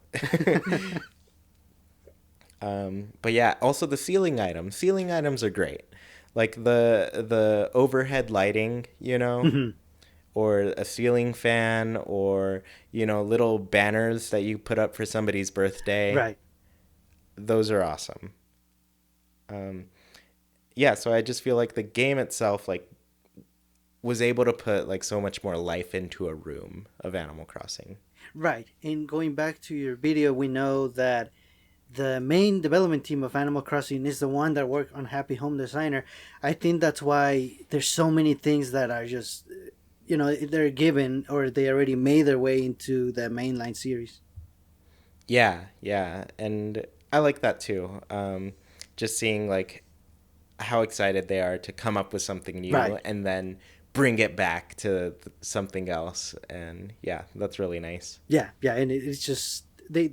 But yeah, also the ceiling items. Ceiling items are great. Like the overhead lighting, Mhm. or a ceiling fan, or little banners that you put up for somebody's birthday. Right. Those are awesome. Um, yeah, so I just feel like the game itself like was able to put like so much more life into a room of Animal Crossing. Right. And going back to your video, we know that the main development team of Animal Crossing is the one that worked on Happy Home Designer. I think that's why there's so many things that are just, they're given or they already made their way into the mainline series. Yeah, yeah, and I like that too. Just seeing like how excited they are to come up with something new Right. and then bring it back to something else, and yeah, that's really nice. Yeah. Yeah. And it's just they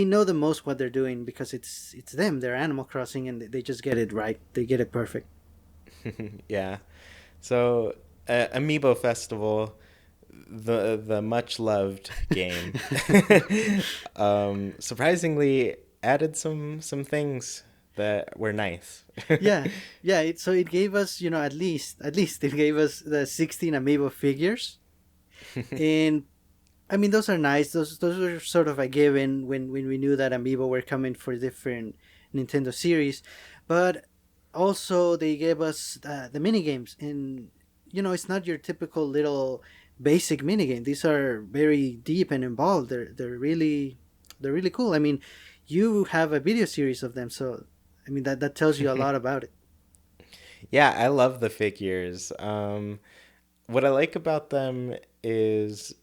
know the most what they're doing because it's them. They're Animal Crossing, and they just get it right. They get it perfect. Yeah. So, Amiibo Festival, the much loved game, surprisingly added some things that were nice. Yeah. Yeah. So it gave us, at least it gave us the 16 Amiibo figures, and I mean those are nice. Those were sort of a given when we knew that Amiibo were coming for different Nintendo series, but also they gave us the mini games, and it's not your typical little basic mini game. These are very deep and involved. They're really cool. I mean, you have a video series of them, so I mean that tells you a lot about it. Yeah, I love the figures. What I like about them is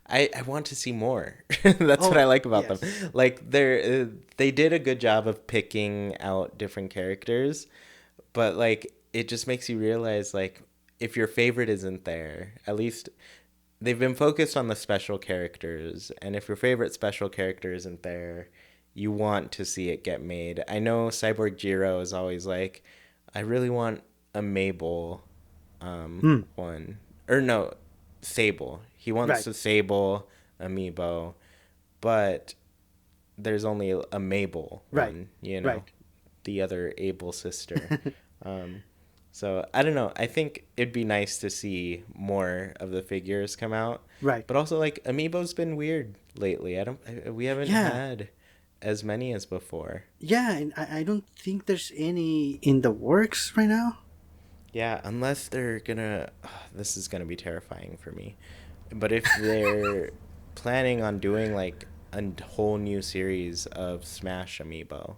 I want to see more. That's what Oh I like about them. yes. Like they did a good job of picking out different characters, but like it just makes you realize like if your favorite isn't there, at least they've been focused on the special characters, and if your favorite special character isn't there, you want to see it get made. I know Cyborg Jiro is always like, I really want a Mabel Hmm. one. Or no, Sable. He wants Right. a Sable amiibo, but there's only a Mabel Right. one, Right. the other Able sister. Um, so I don't know. I think it'd be nice to see more of the figures come out, Right. but also like Amiibo's been weird lately. We haven't Yeah. had as many as before. Yeah, and I don't think there's any in the works right now. Yeah, unless they're gonna. This is gonna be terrifying for me. But if they're planning on doing like a whole new series of Smash Amiibo,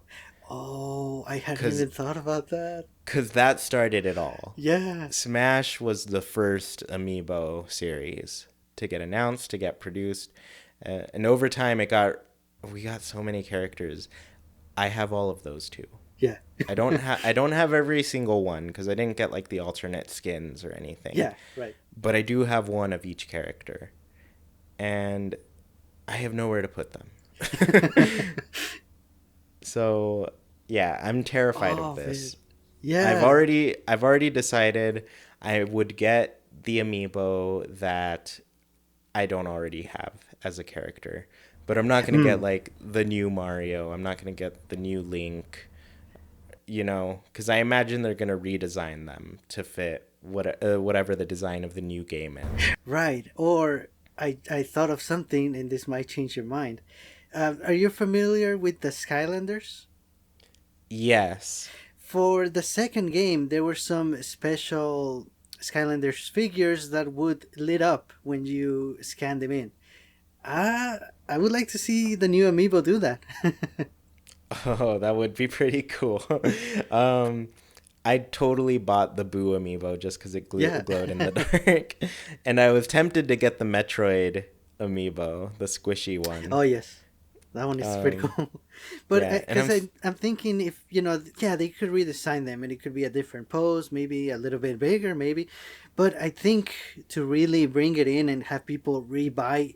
Oh, I hadn't Cause, even thought about that. 'cause that started it all. Yeah. Smash was the first amiibo series to get announced, to get produced, and over time we got so many characters. I have all of those too. Yeah. I don't have every single one because I didn't get like the alternate skins or anything. Yeah, right. But I do have one of each character, and I have nowhere to put them. So yeah, I'm terrified of Oh, man. this. Yeah. I've already decided I would get the amiibo that I don't already have as a character. But I'm not going to get like the new Mario. I'm not going to get the new Link, cuz I imagine they're going to redesign them to fit whatever the design of the new game is. Right. Or I thought of something, and this might change your mind. Are you familiar with the Skylanders? Yes. For the second game, there were some special Skylanders figures that would lit up when you scan them in. I would like to see the new amiibo do that. Oh, that would be pretty cool. I totally bought the Boo amiibo just because it Yeah. glowed in the dark. And I was tempted to get the Metroid amiibo, the squishy one. Oh, yes. That one is pretty cool. But yeah, and because I'm thinking if, yeah, they could redesign them and it could be a different pose, maybe a little bit bigger, maybe. But I think to really bring it in and have people rebuy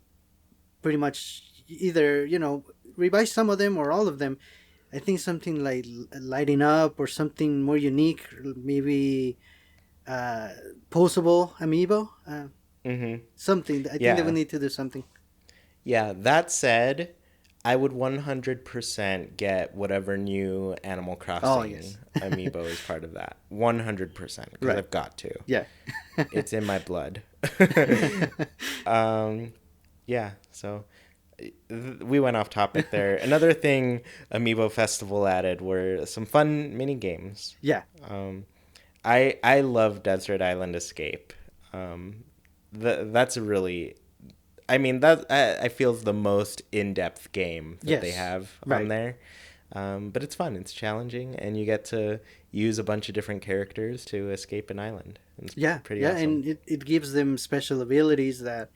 pretty much either, rebuy some of them or all of them, I think something like lighting up or something more unique, maybe posable amiibo. Something. I think they Yeah. would need to do something. Yeah, that said, I would 100% get whatever new Animal Crossing yes. amiibo is part of that. 100%, because Right. I've got to. Yeah. It's in my blood. Yeah, so we went off topic there. Another thing Amiibo Festival added were some fun mini games. Yeah. I love Desert Island Escape. That's a really, I mean, that I feel is the most in-depth game that they Yes. have Right. on there. But it's fun. It's challenging, and you get to use a bunch of different characters to escape an island. It's pretty awesome. And it gives them special abilities that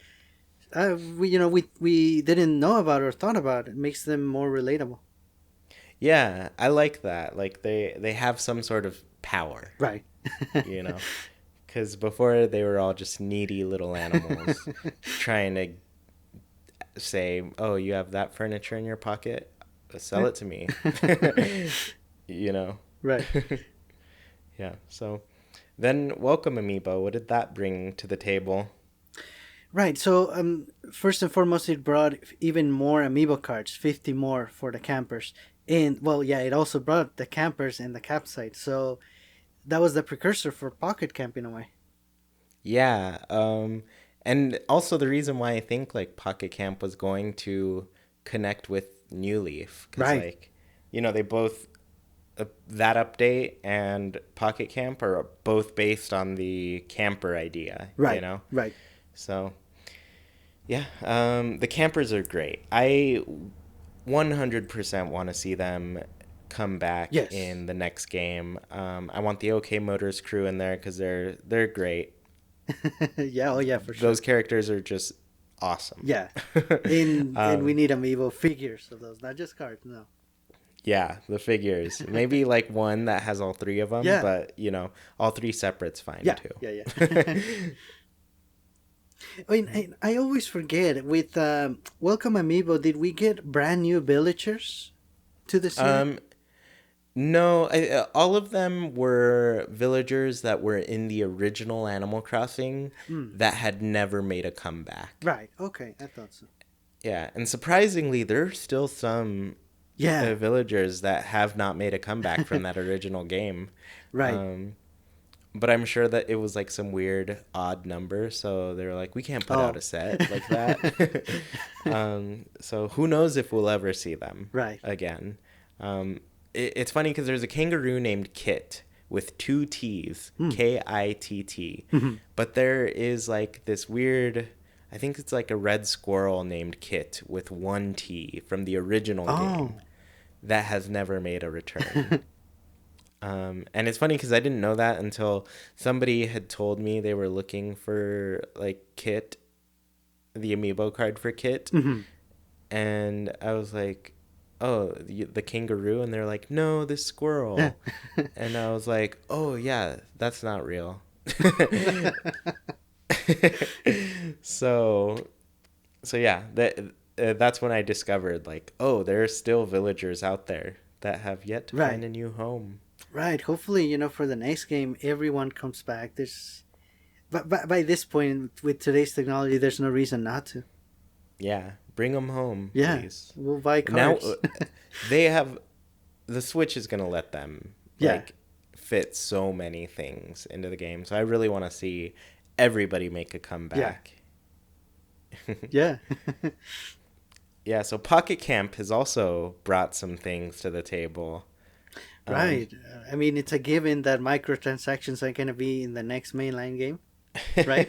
we didn't know about or thought about. It makes them more relatable. Yeah, I like that. Like they have some sort of power, Right. Because before they were all just needy little animals trying to say, "Oh, you have that furniture in your pocket? Sell it to me." Right. Yeah. So then, welcome Amiibo. What did that bring to the table? Right. So first and foremost, it brought even more amiibo cards, 50 more for the campers, and well, yeah, it also brought the campers and the campsite. So that was the precursor for Pocket Camp in a way. Yeah. And also the reason why I think like Pocket Camp was going to connect with New Leaf, because Right. they both that update and Pocket Camp are both based on the camper idea. Right. Right. So yeah, the campers are great. I 100% want to see them come back Yes. in the next game. I want the OK Motors crew in there because they're great. Yeah. Oh, yeah, for sure. Those characters are just awesome. Yeah. And we need amiibo figures of those, not just cards. No. Yeah, the figures. Maybe like one that has all three of them, Yeah. but all three separate's fine Yeah. too. Yeah. I mean, I always forget with Welcome Amiibo. Did we get brand new villagers to the scene? No, all of them were villagers that were in the original Animal Crossing that had never made a comeback. Right. Okay. I thought so. Yeah, and surprisingly, there's still some Yeah. villagers that have not made a comeback from that original game. Right. But I'm sure that it was like some weird odd number, so they were like, we can't put out a set like that. So who knows if we'll ever see them Right. again. It's funny because there's a kangaroo named Kit with 2 T's, Kitt. But there is like this weird, I think it's like a red squirrel named Kit with 1 T from the original game that has never made a return. And it's funny because I didn't know that until somebody had told me they were looking for like Kit, the amiibo card for Kit. Hmm. And I was like, oh, the kangaroo? And they're like, no, this Yeah. squirrel. And I was like, oh, yeah, that's not real. so, so yeah, that's when I discovered, like, oh, there are still villagers out there that have yet to Right. find a new home. Right. Hopefully, for the next game, everyone comes back. But by this point, with today's technology, there's no reason not to. Yeah, bring them home, Yeah. please. We'll buy Now, cards. they have the Switch is gonna let them Yeah. like fit so many things into the game. So I really want to see everybody make a Yeah. comeback. Yeah. Yeah, so Pocket Camp has also brought some things to the table. Right. I mean, it's a given that microtransactions are going to be in the next mainline game, right?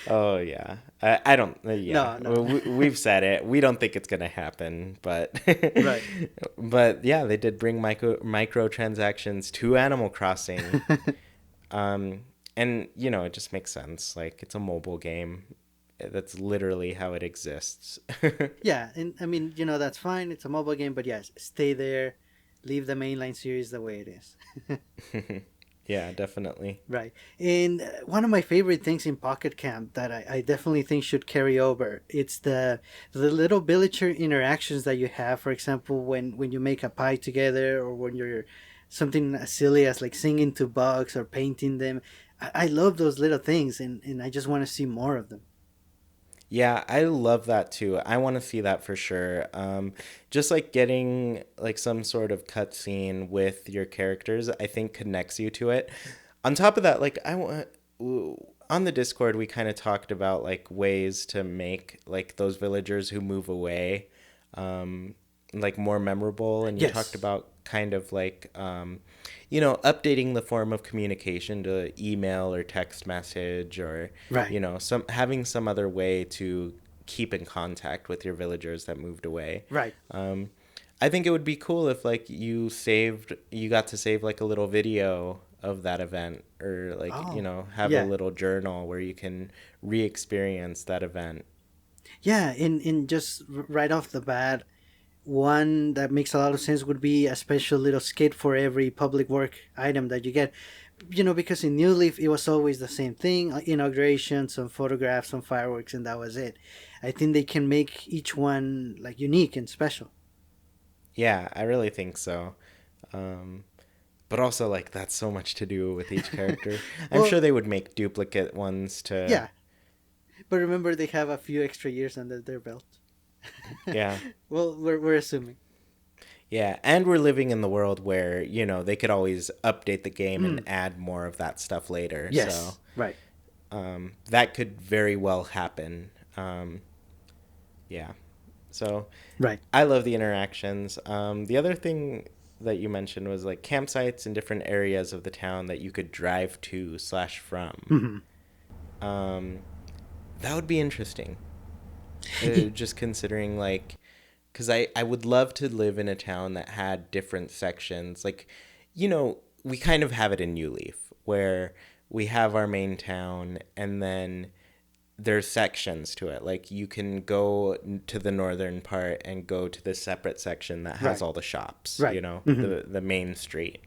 Oh yeah, I don't. Yeah, No, no. we've said it. We don't think it's gonna happen, but Right. but yeah, they did bring microtransactions to Animal Crossing. And it just makes sense. Like it's a mobile game. That's literally how it exists. Yeah, and I mean, that's fine. It's a mobile game, but yes, stay there. Leave the mainline series the way it is. Yeah, definitely. Right. And one of my favorite things in Pocket Camp that I definitely think should carry over, it's the little villager interactions that you have. For example, when you make a pie together, or when you're something as silly as like singing to bugs or painting them. I love those little things, and I just want to see more of them. Yeah, I love that too. I want to see that for sure. Just like getting like some sort of cutscene with your characters, I think connects you to it. On top of that, like I want on the Discord, we kind of talked about like ways to make like those villagers who move away, um, like more memorable. And you talked Yes. about kind of like updating the form of communication to email or text message, or Right. some having some other way to keep in contact with your villagers that moved away. Right. I think it would be cool if like you got to save like a little video of that event, or like Oh, have a yeah. little journal where you can re-experience that event. Yeah, in just right off the bat, one that makes a lot of sense would be a special little skit for every public work item that you get. Because in New Leaf it was always the same thing: inauguration, some photographs, some fireworks, and that was it. I think they can make each one like unique and special. Yeah, I really think so. um, but also like that's so much to do with each character. I'm Well, sure they would make duplicate ones to. yeah, but remember they have a few extra years under their belt. Yeah. Well, we're assuming. Yeah, and we're living in the world where, they could always update the game and Mm, add more of that stuff later. So yes, right, that could very well happen. Yeah. So right. I love the interactions. The other thing that you mentioned was like campsites in different areas of the town that you could drive to slash from. Hmm. Um, that would be interesting. Just considering like, because I would love to live in a town that had different sections. Like, we kind of have it in New Leaf where we have our main town, and then there's sections to it. Like you can go to the northern part and go to the separate section that has Right, all the shops, right. Hmm. the main street.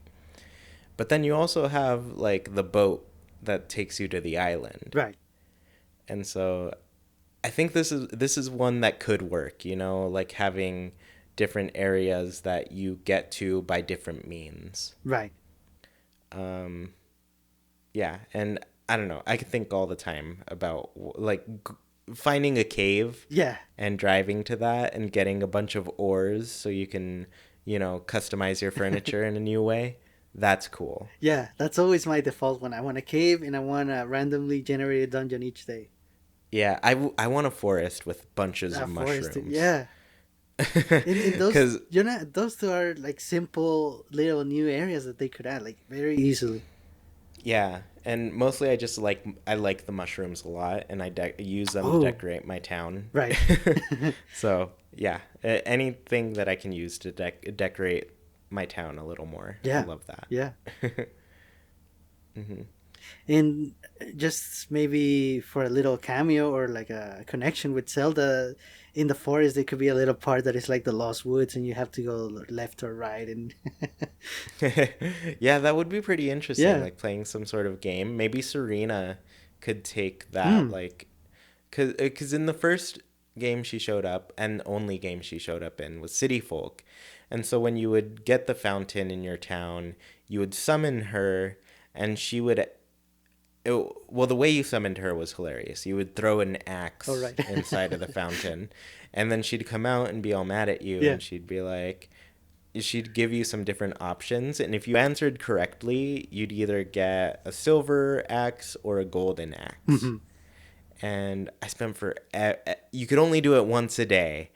But then you also have like the boat that takes you to the island. Right. And so I think this is one that could work, like having different areas that you get to by different means. Right. Um, yeah, and I don't know. I can think all the time about like finding a cave Yeah. and driving to that and getting a bunch of ores so you can, customize your furniture in a new way. That's cool. Yeah, that's always my default one. I want a cave and I want a randomly generated dungeon each day. Yeah, I want a forest with bunches of Forest, mushrooms. yeah. And those, Because those two are like simple little new areas that they could add like very easily. Yeah, and mostly I like the mushrooms a lot, and use them to Oh, decorate my town. right. So yeah, anything that I can use to decorate my town a little more, I Yeah, love that. yeah. Hmm. And just maybe for a little cameo or like a connection with Zelda in the forest, there could be a little part that is like the Lost Woods, and you have to go left or right, and Yeah, that would be pretty interesting, yeah. like playing some sort of game. Maybe Serena could take that, Mm. like, cause in the first game she showed up, and the only game she showed up in was City Folk, and so when you would get the fountain in your town, you would summon her, and she would. Well, the way you summoned her was hilarious. You would throw an All axe right. inside of the fountain, and then she'd come out and be all mad at you, Yeah. and she'd give you some different options, and if you answered correctly, you'd either get a silver axe or a golden axe. Hmm. And I spent you could only do it once a day,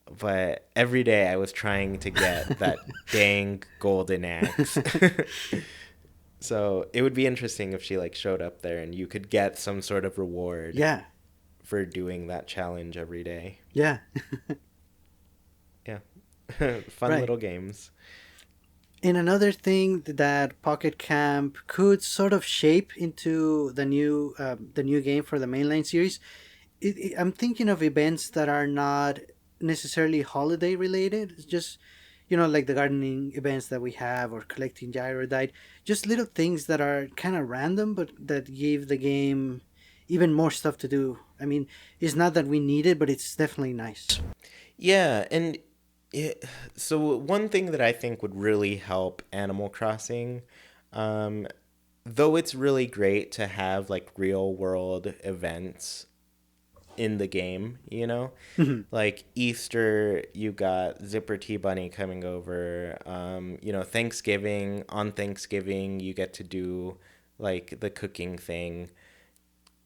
but every day I was trying to get that dang golden axe. So it would be interesting if she like showed up there and you could get some sort of reward Yeah. for doing that challenge every day. Yeah. Yeah. Fun Right. little games. And another thing that Pocket Camp could sort of shape into the new game for the mainline series, I'm thinking of events that are not necessarily holiday related. It's just, like the gardening events that we have, or collecting gyrodite, just little things that are kind of random, but that give the game even more stuff to do. I mean, it's not that we need it, but it's definitely nice. Yeah, and it, so one thing that I think would really help Animal Crossing, um, though it's really great to have like real world events in the game, Mhm. like Easter, you got Zipper T Bunny coming over. Thanksgiving, on Thanksgiving, you get to do like the cooking thing.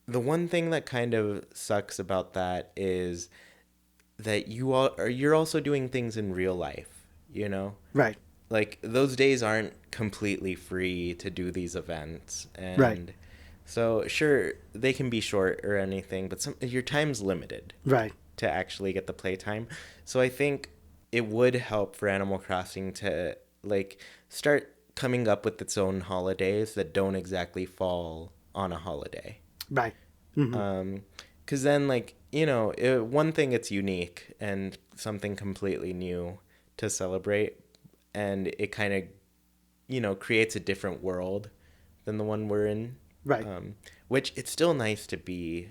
The one thing that kind of sucks about that is that you're also doing things in real life, you know? Right, Like those days aren't completely free to do these events, right, and so sure they can be short or anything, but your time's limited right. to actually get the playtime. So I think it would help for Animal Crossing to like start coming up with its own holidays that don't exactly fall on a holiday. Right. Hmm. Because then, like, one thing, it's unique and something completely new to celebrate, and it kind of, creates a different world than the one we're in. Right. Um, which it's still nice to be,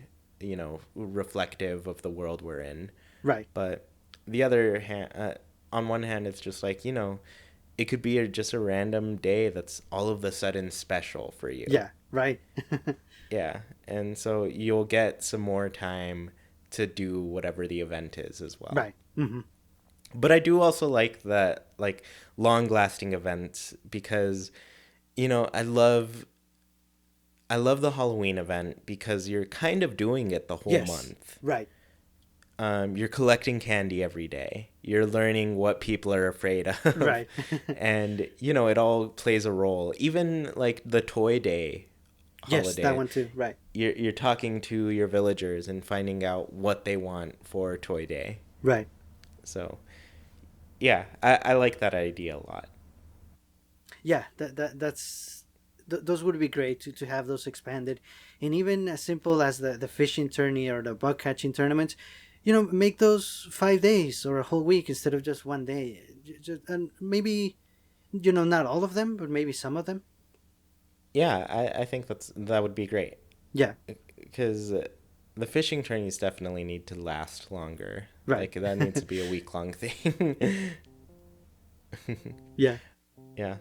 reflective of the world we're in. Right. But the other hand, on one hand, it's just like, it could be just a random day that's all of a sudden special for you. Yeah. Right. Yeah, and so you'll get some more time to do whatever the event is as well. Right. Hmm. But I do also like that, like, long-lasting events because, I love the Halloween event because you're kind of doing it the whole Yes. month. Right. You're collecting candy every day. You're learning what people are afraid of. Right. And, it all plays a role. Even like the Toy Day Yes, that holiday, one too. Right. you're talking to your villagers and finding out what they want for Toy Day. Right. So, yeah, I like that idea a lot. Yeah. Those would be great to have those expanded, and even as simple as the fishing tourney or the bug catching tournaments. Make those 5 days or a whole week instead of just one day. And maybe not all of them, but maybe some of them. Yeah, I think that would be great Yeah. because the fishing tourneys definitely need to last longer. Right. Like that needs to be a week long thing. Yeah. Yeah.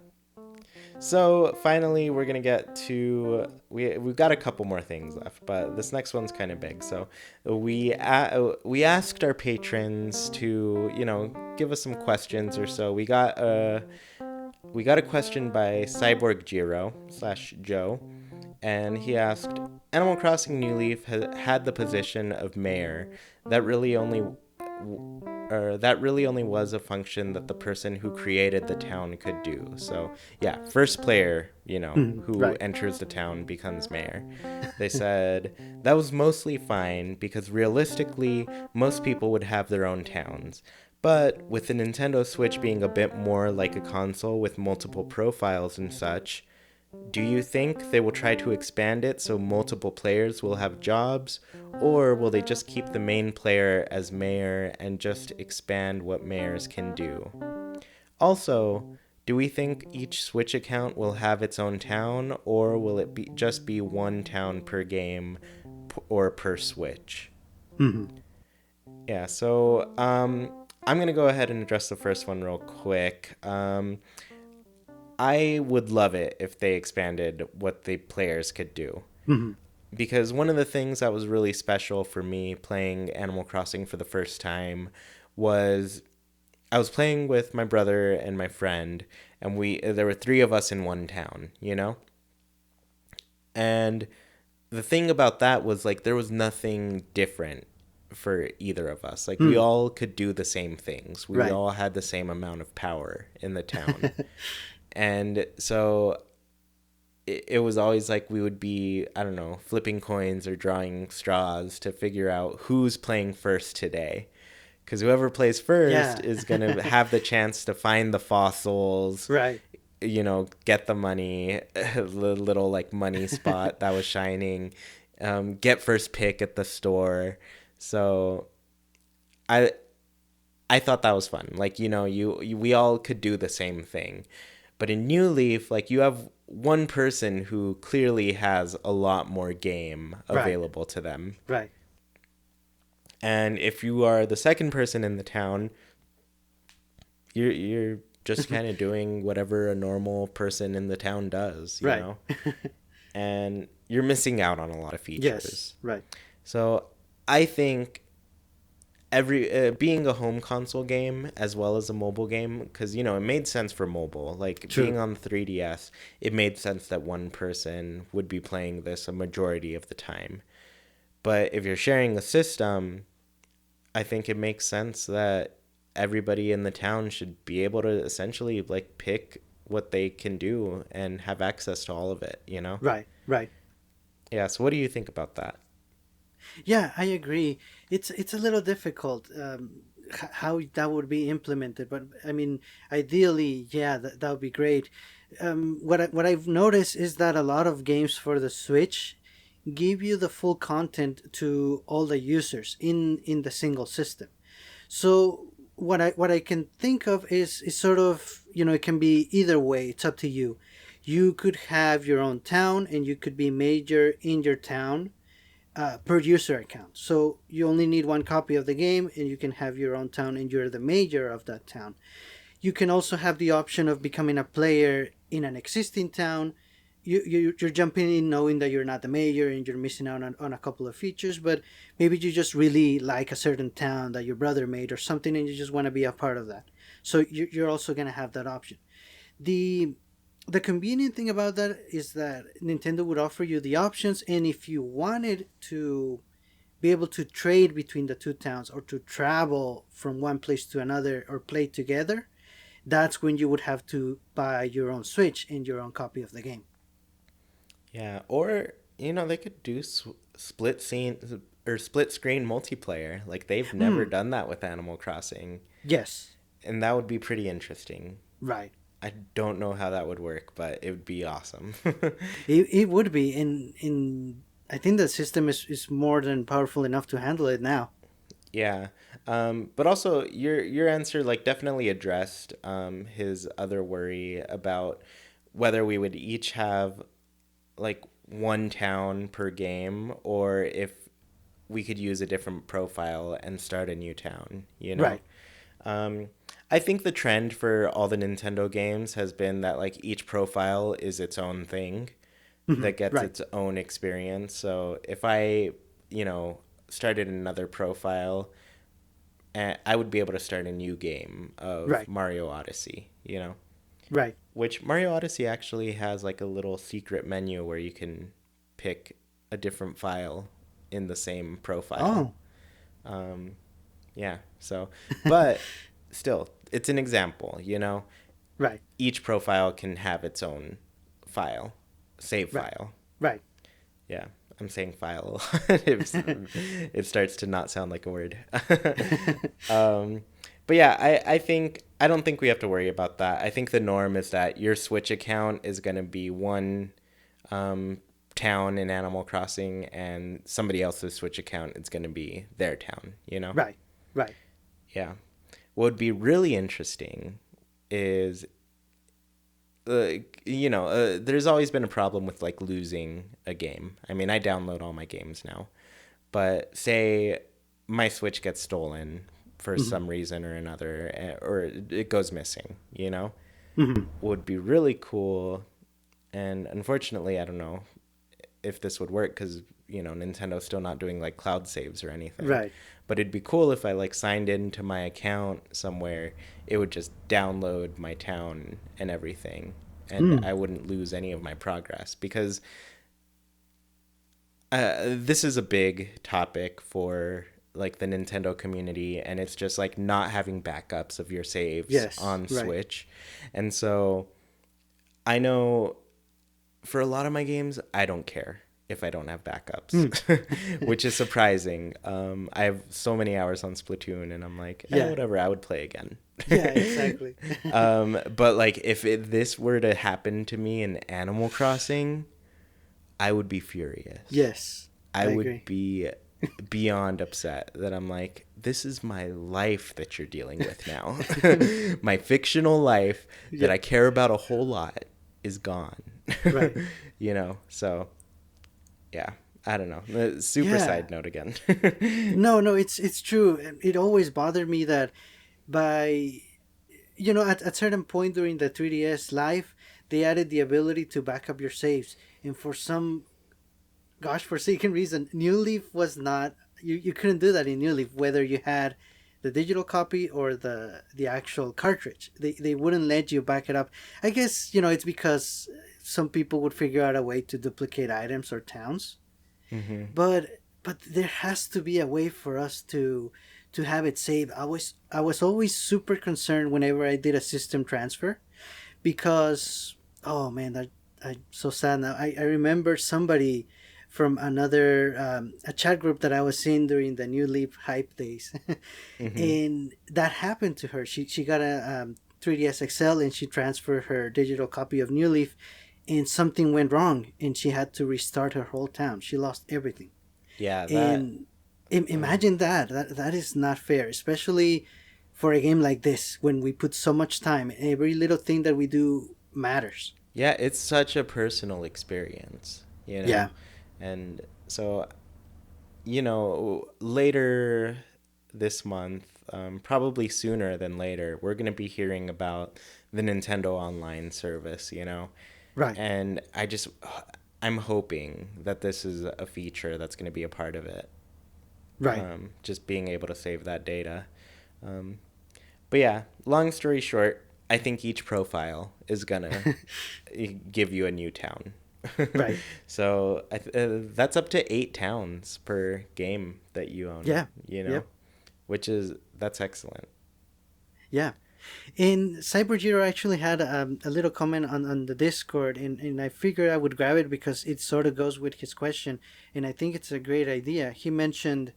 So finally, we're gonna get to we've got a couple more things left, but this next one's kind of big. So we asked our patrons to give us some questions or so. We got a question by Cyborg Jiro / Joe, and he asked, Animal Crossing New Leaf had the position of mayor that really only or that really only was a function that the person who created the town could do. So yeah, first player, who Right. enters the town becomes mayor. They said that was mostly fine because realistically, most people would have their own towns. But with the Nintendo Switch being a bit more like a console with multiple profiles and such, do you think they will try to expand it so multiple players will have jobs? Or will they just keep the main player as mayor and just expand what mayors can do? Also, do we think each Switch account will have its own town, or will it just be one town per game or per Switch? Hmm. Yeah, so I'm going to go ahead and address the first one real quick. I would love it if they expanded what the players could do. Hmm. Because one of the things that was really special for me playing Animal Crossing for the first time was I was playing with my brother and my friend, and there were three of us in one town, And the thing about that was like there was nothing different for either of us. Like we Hmm. all could do the same things. We Right. all had the same amount of power in the town. And so it was always like we would be, I don't know, flipping coins or drawing straws to figure out who's playing first today. Because whoever plays first Yeah. is going to have the chance to find the fossils, Right. get the money, the little like money spot that was shining, get first pick at the store. So I I thought that was fun. Like, we all could do the same thing. But in New Leaf, like you have one person who clearly has a lot more game Right. available to them. Right. And if you are the second person in the town, you're just kind of doing whatever a normal person in the town does, Right. And you're missing out on a lot of Yes. features. Right. So I think every being a home console game as well as a mobile game, because it made sense for mobile, like True. being on the 3DS, it made sense that one person would be playing this a majority of the time. But if you're sharing a system, I think it makes sense that everybody in the town should be able to essentially like pick what they can do and have access to all of it. Right. Right. Yeah, so what do you think about that? Yeah, I agree. It's a little difficult how that would be implemented, but I mean, ideally, yeah, that would be great. What I've noticed is that a lot of games for the Switch give you the full content to all the users in the single system. So what I can think of is sort of, it can be either way. It's up to you. You could have your own town, and you could be major in your town per user account. So you only need one copy of the game, and you can have your own town, and you're the major of that town. You can also have the option of becoming a player in an existing town. You're jumping in knowing that you're not the mayor and you're missing out on a couple of features, but maybe you just really like a certain town that your brother made or something, and you just want to be a part of that. So you're also going to have that option. The the convenient thing about that is that Nintendo would offer you the options, and if you wanted to be able to trade between the two towns or to travel from one place to another or play together, that's when you would have to buy your own Switch and your own copy of the game. Yeah, or they could do split scene or split screen multiplayer. Like they've never Hmm. done that with Animal Crossing, Yes. and that would be pretty interesting. Right. I don't know how that would work, but it would be awesome. It would be, in I think the system is more than powerful enough to handle it now. Yeah. But also your answer like definitely addressed his other worry about whether we would each have like one town per game or if we could use a different profile and start a new town. Right. Um, I think the trend for all the Nintendo games has been that like each profile is its own thing Hmm. that gets Right. its own experience. So if I, started another profile, I would be able to start a new game of Right. Mario Odyssey. Right. Which Mario Odyssey actually has like a little secret menu where you can pick a different file in the same profile. Oh. Um, Yeah. So, but still, it's an example, you know? Right, Each profile can have its own file, save right, file. right. Yeah. I'm saying file a lot. It starts to not sound like a word. um, but yeah, I don't think we have to worry about that. I think the norm is that your Switch account is going to be one um, town in Animal Crossing, and somebody else's Switch account is going to be their town, you know? Right, right. Yeah. What would be really interesting is, there's always been a problem with like losing a game. I mean, I download all my games now, but say my Switch gets stolen for Hmm. some reason or another, or it goes missing, you know? Hmm. Would be really cool. And unfortunately, I don't know if this would work because, Nintendo's still not doing like cloud saves or anything. Right. But it'd be cool if I like signed into my account somewhere, it would just download my town and everything. And Mm. I wouldn't lose any of my progress because this is a big topic for like the Nintendo community, and it's just like not having backups of your saves Yes. on Right. Switch. And so I know for a lot of my games, I don't care if I don't have backups, Mm. which is surprising. I have so many hours on Splatoon, and I'm like, Yeah. whatever, I would play again. Yeah. Exactly. But like, if this were to happen to me in Animal Crossing, I would be furious. Yes. I I would agree. be beyond upset that I'm like, this is my life that you're dealing with now. My fictional life that Yeah. I care about a whole lot is gone. Right. So yeah, I don't know. Super Yeah. side note again. No, no, it's true. And it always bothered me that by at certain point during the 3DS live, they added the ability to back up your saves, and for some gosh forsaken reason, New Leaf was not. You couldn't do that in New Leaf, whether you had the digital copy or the actual cartridge. They wouldn't let you back it up. I guess it's because some people would figure out a way to duplicate items or towns, Hmm. but there has to be a way for us to have it saved. I was always super concerned whenever I did a system transfer because oh man, that I'm so sad now. I remember somebody from another a chat group that I was in during the New Leaf hype days, Hmm. and that happened to her. She got a 3DS XL and she transferred her digital copy of New Leaf, and something went wrong and she had to restart her whole town. She lost everything, Yeah, that. and Oh. imagine that is not fair, especially for a game like this when we put so much time. Every little thing that we do matters. Yeah, it's such a personal experience, Yeah. and so later this month, probably sooner than later, we're gonna be hearing about the Nintendo Online service, Right. and I'm hoping that this is a feature that's gonna be a part of it. Right. Just being able to save that data. Um, but yeah, long story short, I think each profile is gonna give you a new town. Right. So that's up to 8 towns per game that you own, Yeah. Yep. that's excellent. Yeah. And Cyber Giro actually had a little comment on the Discord, and I figured I would grab it because it sort of goes with his question, and I think it's a great idea. He mentioned,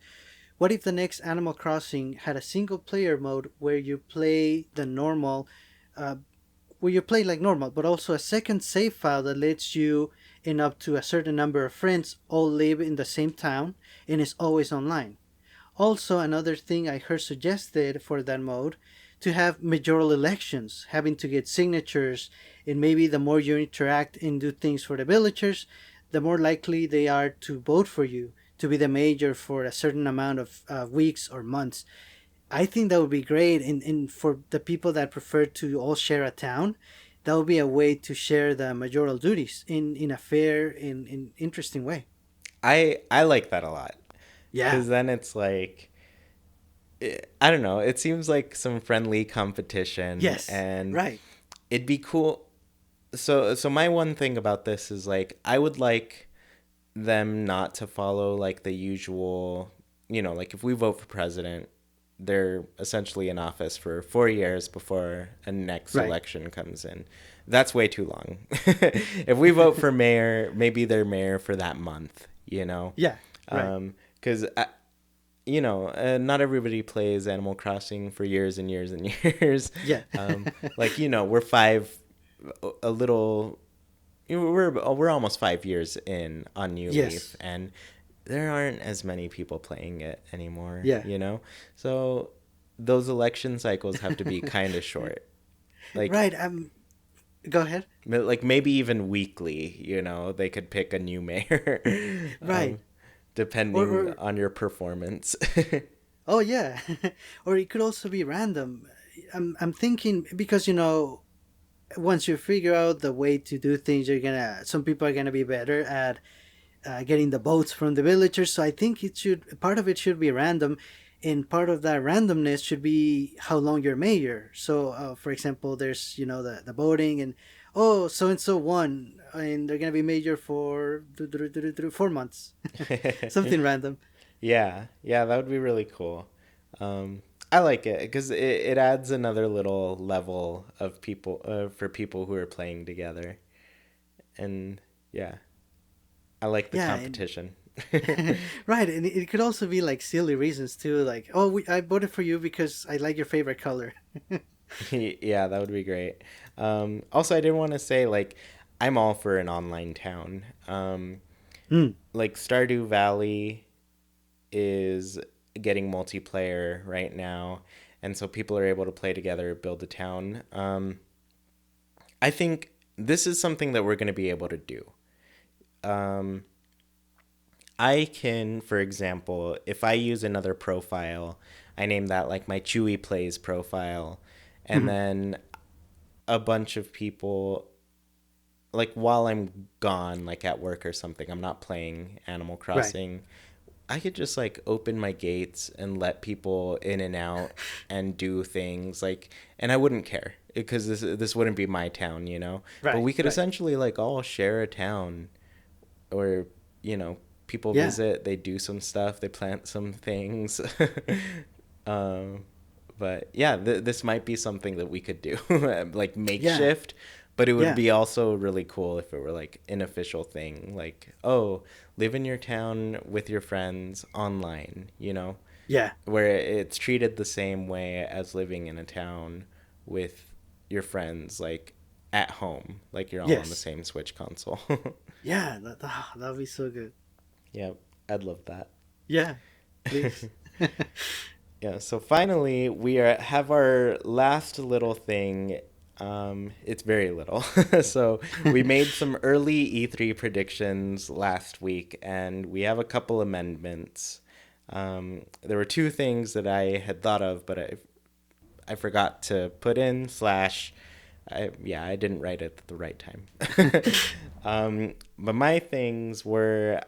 what if the next Animal Crossing had a single player mode where you play the normal, uh, where you play like normal, but also a second save file that lets you and up to a certain number of friends all live in the same town and is always online. Also, another thing I heard suggested for that mode to have mayoral elections, having to get signatures, and maybe the more you interact and do things for the villagers, the more likely they are to vote for you to be the mayor for a certain amount of weeks or months. I think that would be great, and for the people that prefer to all share a town, that would be a way to share the mayoral duties in a fair and interesting way. I like that a lot Yeah. because then it's like I don't know. It seems like some friendly competition, Yes. and Right. it'd be cool. So my one thing about this is like I would like them not to follow like the usual, like if we vote for president, they're essentially in office for 4 years before a next Right. election comes in. That's way too long. If we vote for mayor, maybe they're mayor for that month, you know? Yeah. Right. Because, not everybody plays Animal Crossing for years and years and years. Yeah. We're a little, we're almost 5 years in on New Leaf, Yes. and there aren't as many people playing it anymore, Yeah. So those election cycles have to be kind of short. Like, Right. Go ahead. like maybe even weekly, they could pick a new mayor, Right. depending Or on your performance. oh yeah, or it could also be random. I'm thinking because once you figure out the way to do things, some people are gonna be better at getting the votes from the villagers. So I think part of it should be random, and part of that randomness should be how long you're mayor. So for example, there's the voting, and oh, so and so won, and they're gonna be mayor for 4 months, something random. Yeah, that would be really cool. I like it because it adds another little level of people for people who are playing together, and yeah, I like the Yeah, and competition. right, and it could also be like silly reasons too, like oh, I voted for you because I like your favorite color. Yeah, that would be great. Also, I did want to say, like, I'm all for an online town. Hmm. Like, Stardew Valley is getting multiplayer right now, and so people are able to play together, build a town. I think this is something that we're going to be able to do. Um, I can, for example, if I use another profile, I name that like my Chewy Plays profile, and Mhm. then a bunch of people, like while I'm gone, like at work or something, I'm not playing Animal Right. Crossing. I could just like open my gates and let people in and out and do things like, and I wouldn't care because this wouldn't be my town. But Right. we could Right. essentially like all share a town, or you know, people Yeah. visit, they do some stuff, they plant some things. um, but yeah, this might be something that we could do, like Yeah. makeshift. But it would Yeah. be also really cool if it were like an official thing, like, oh, live in your town with your friends online, Yeah. where it's treated the same way as living in a town with your friends, like at home, like you're all on the Yes. same Switch console. Yeah. That'd be so good. Yeah, I'd love that. Yeah. Please. Yeah, so finally have our last little thing. It's very little. So we made some early E3 predictions last week, and we have a couple amendments. There were two things that I had thought of, but I forgot to put in slash. I didn't write it at the right time. But my things were,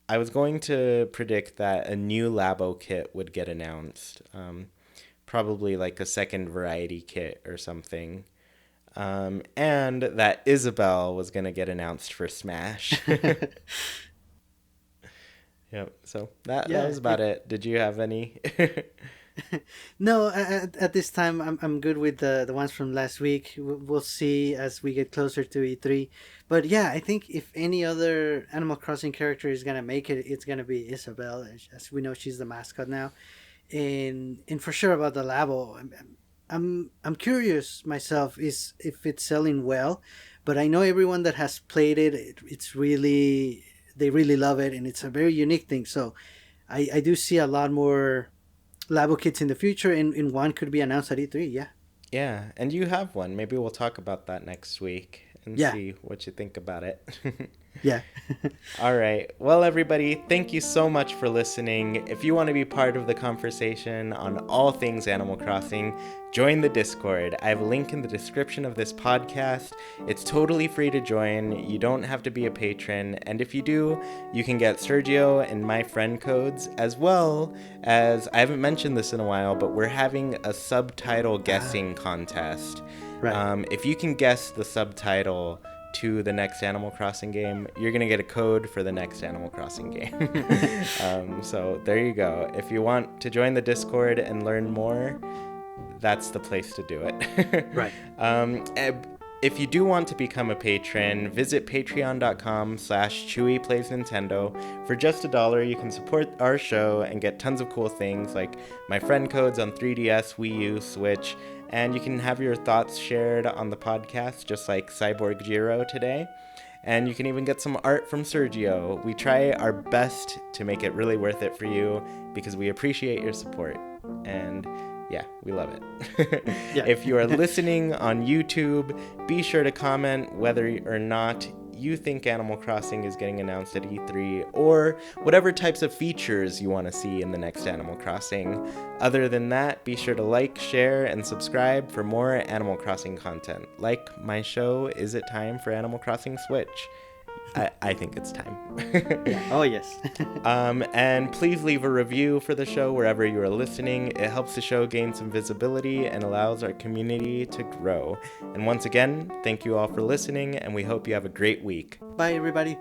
I was going to predict that a new Labo kit would get announced, probably like a second variety kit or something, and that Isabelle was going to get announced for Smash. Yep. So that Yeah. was about it. Did you have any? No, at this time, I'm good with the ones from last week. We'll see as we get closer to E3. But yeah, I think if any other Animal Crossing character is gonna make it, it's gonna be Isabelle. As we know, she's the mascot now, and for sure about the Labo. I'm curious myself is if it's selling well, but I know everyone that has played it, it's really they really love it, and it's a very unique thing. So I do see a lot more Labo kits in the future, and one could be announced at E3. Yeah, Yeah, and you have one. Maybe we'll talk about that next week and yeah, see what you think about it. yeah. All right. Well, everybody, thank you so much for listening. If you want to be part of the conversation on all things Animal Crossing, join the Discord. I have a link in the description of this podcast. It's totally free to join. You don't have to be a patron. And if you do, you can get Sergio and my friend codes, as well as, I haven't mentioned this in a while, but we're having a subtitle Ah, guessing contest. right. If you can guess the subtitle to the next Animal Crossing game, you're going to get a code for the next Animal Crossing game. So there you go. If you want to join the Discord and learn more, that's the place to do it. Right. If you do want to become a patron, visit patreon.com/ChewiePlaysNintendo. For just $1, you can support our show and get tons of cool things like my friend codes on 3DS, Wii U, Switch, and you can have your thoughts shared on the podcast, just like Cyborg Jiro today. And you can even get some art from Sergio. We try our best to make it really worth it for you because we appreciate your support. And yeah, we love it. Yeah. If you are listening on YouTube, be sure to comment whether or not you think Animal Crossing is getting announced at E3, or whatever types of features you want to see in the next Animal Crossing. Other than that, be sure to like, share, and subscribe for more Animal Crossing content. Like my show, Is It Time for Animal Crossing Switch? I think it's time. Oh, yes. And please leave a review for the show wherever you are listening. It helps the show gain some visibility and allows our community to grow. And once again, thank you all for listening, and we hope you have a great week. Bye, everybody.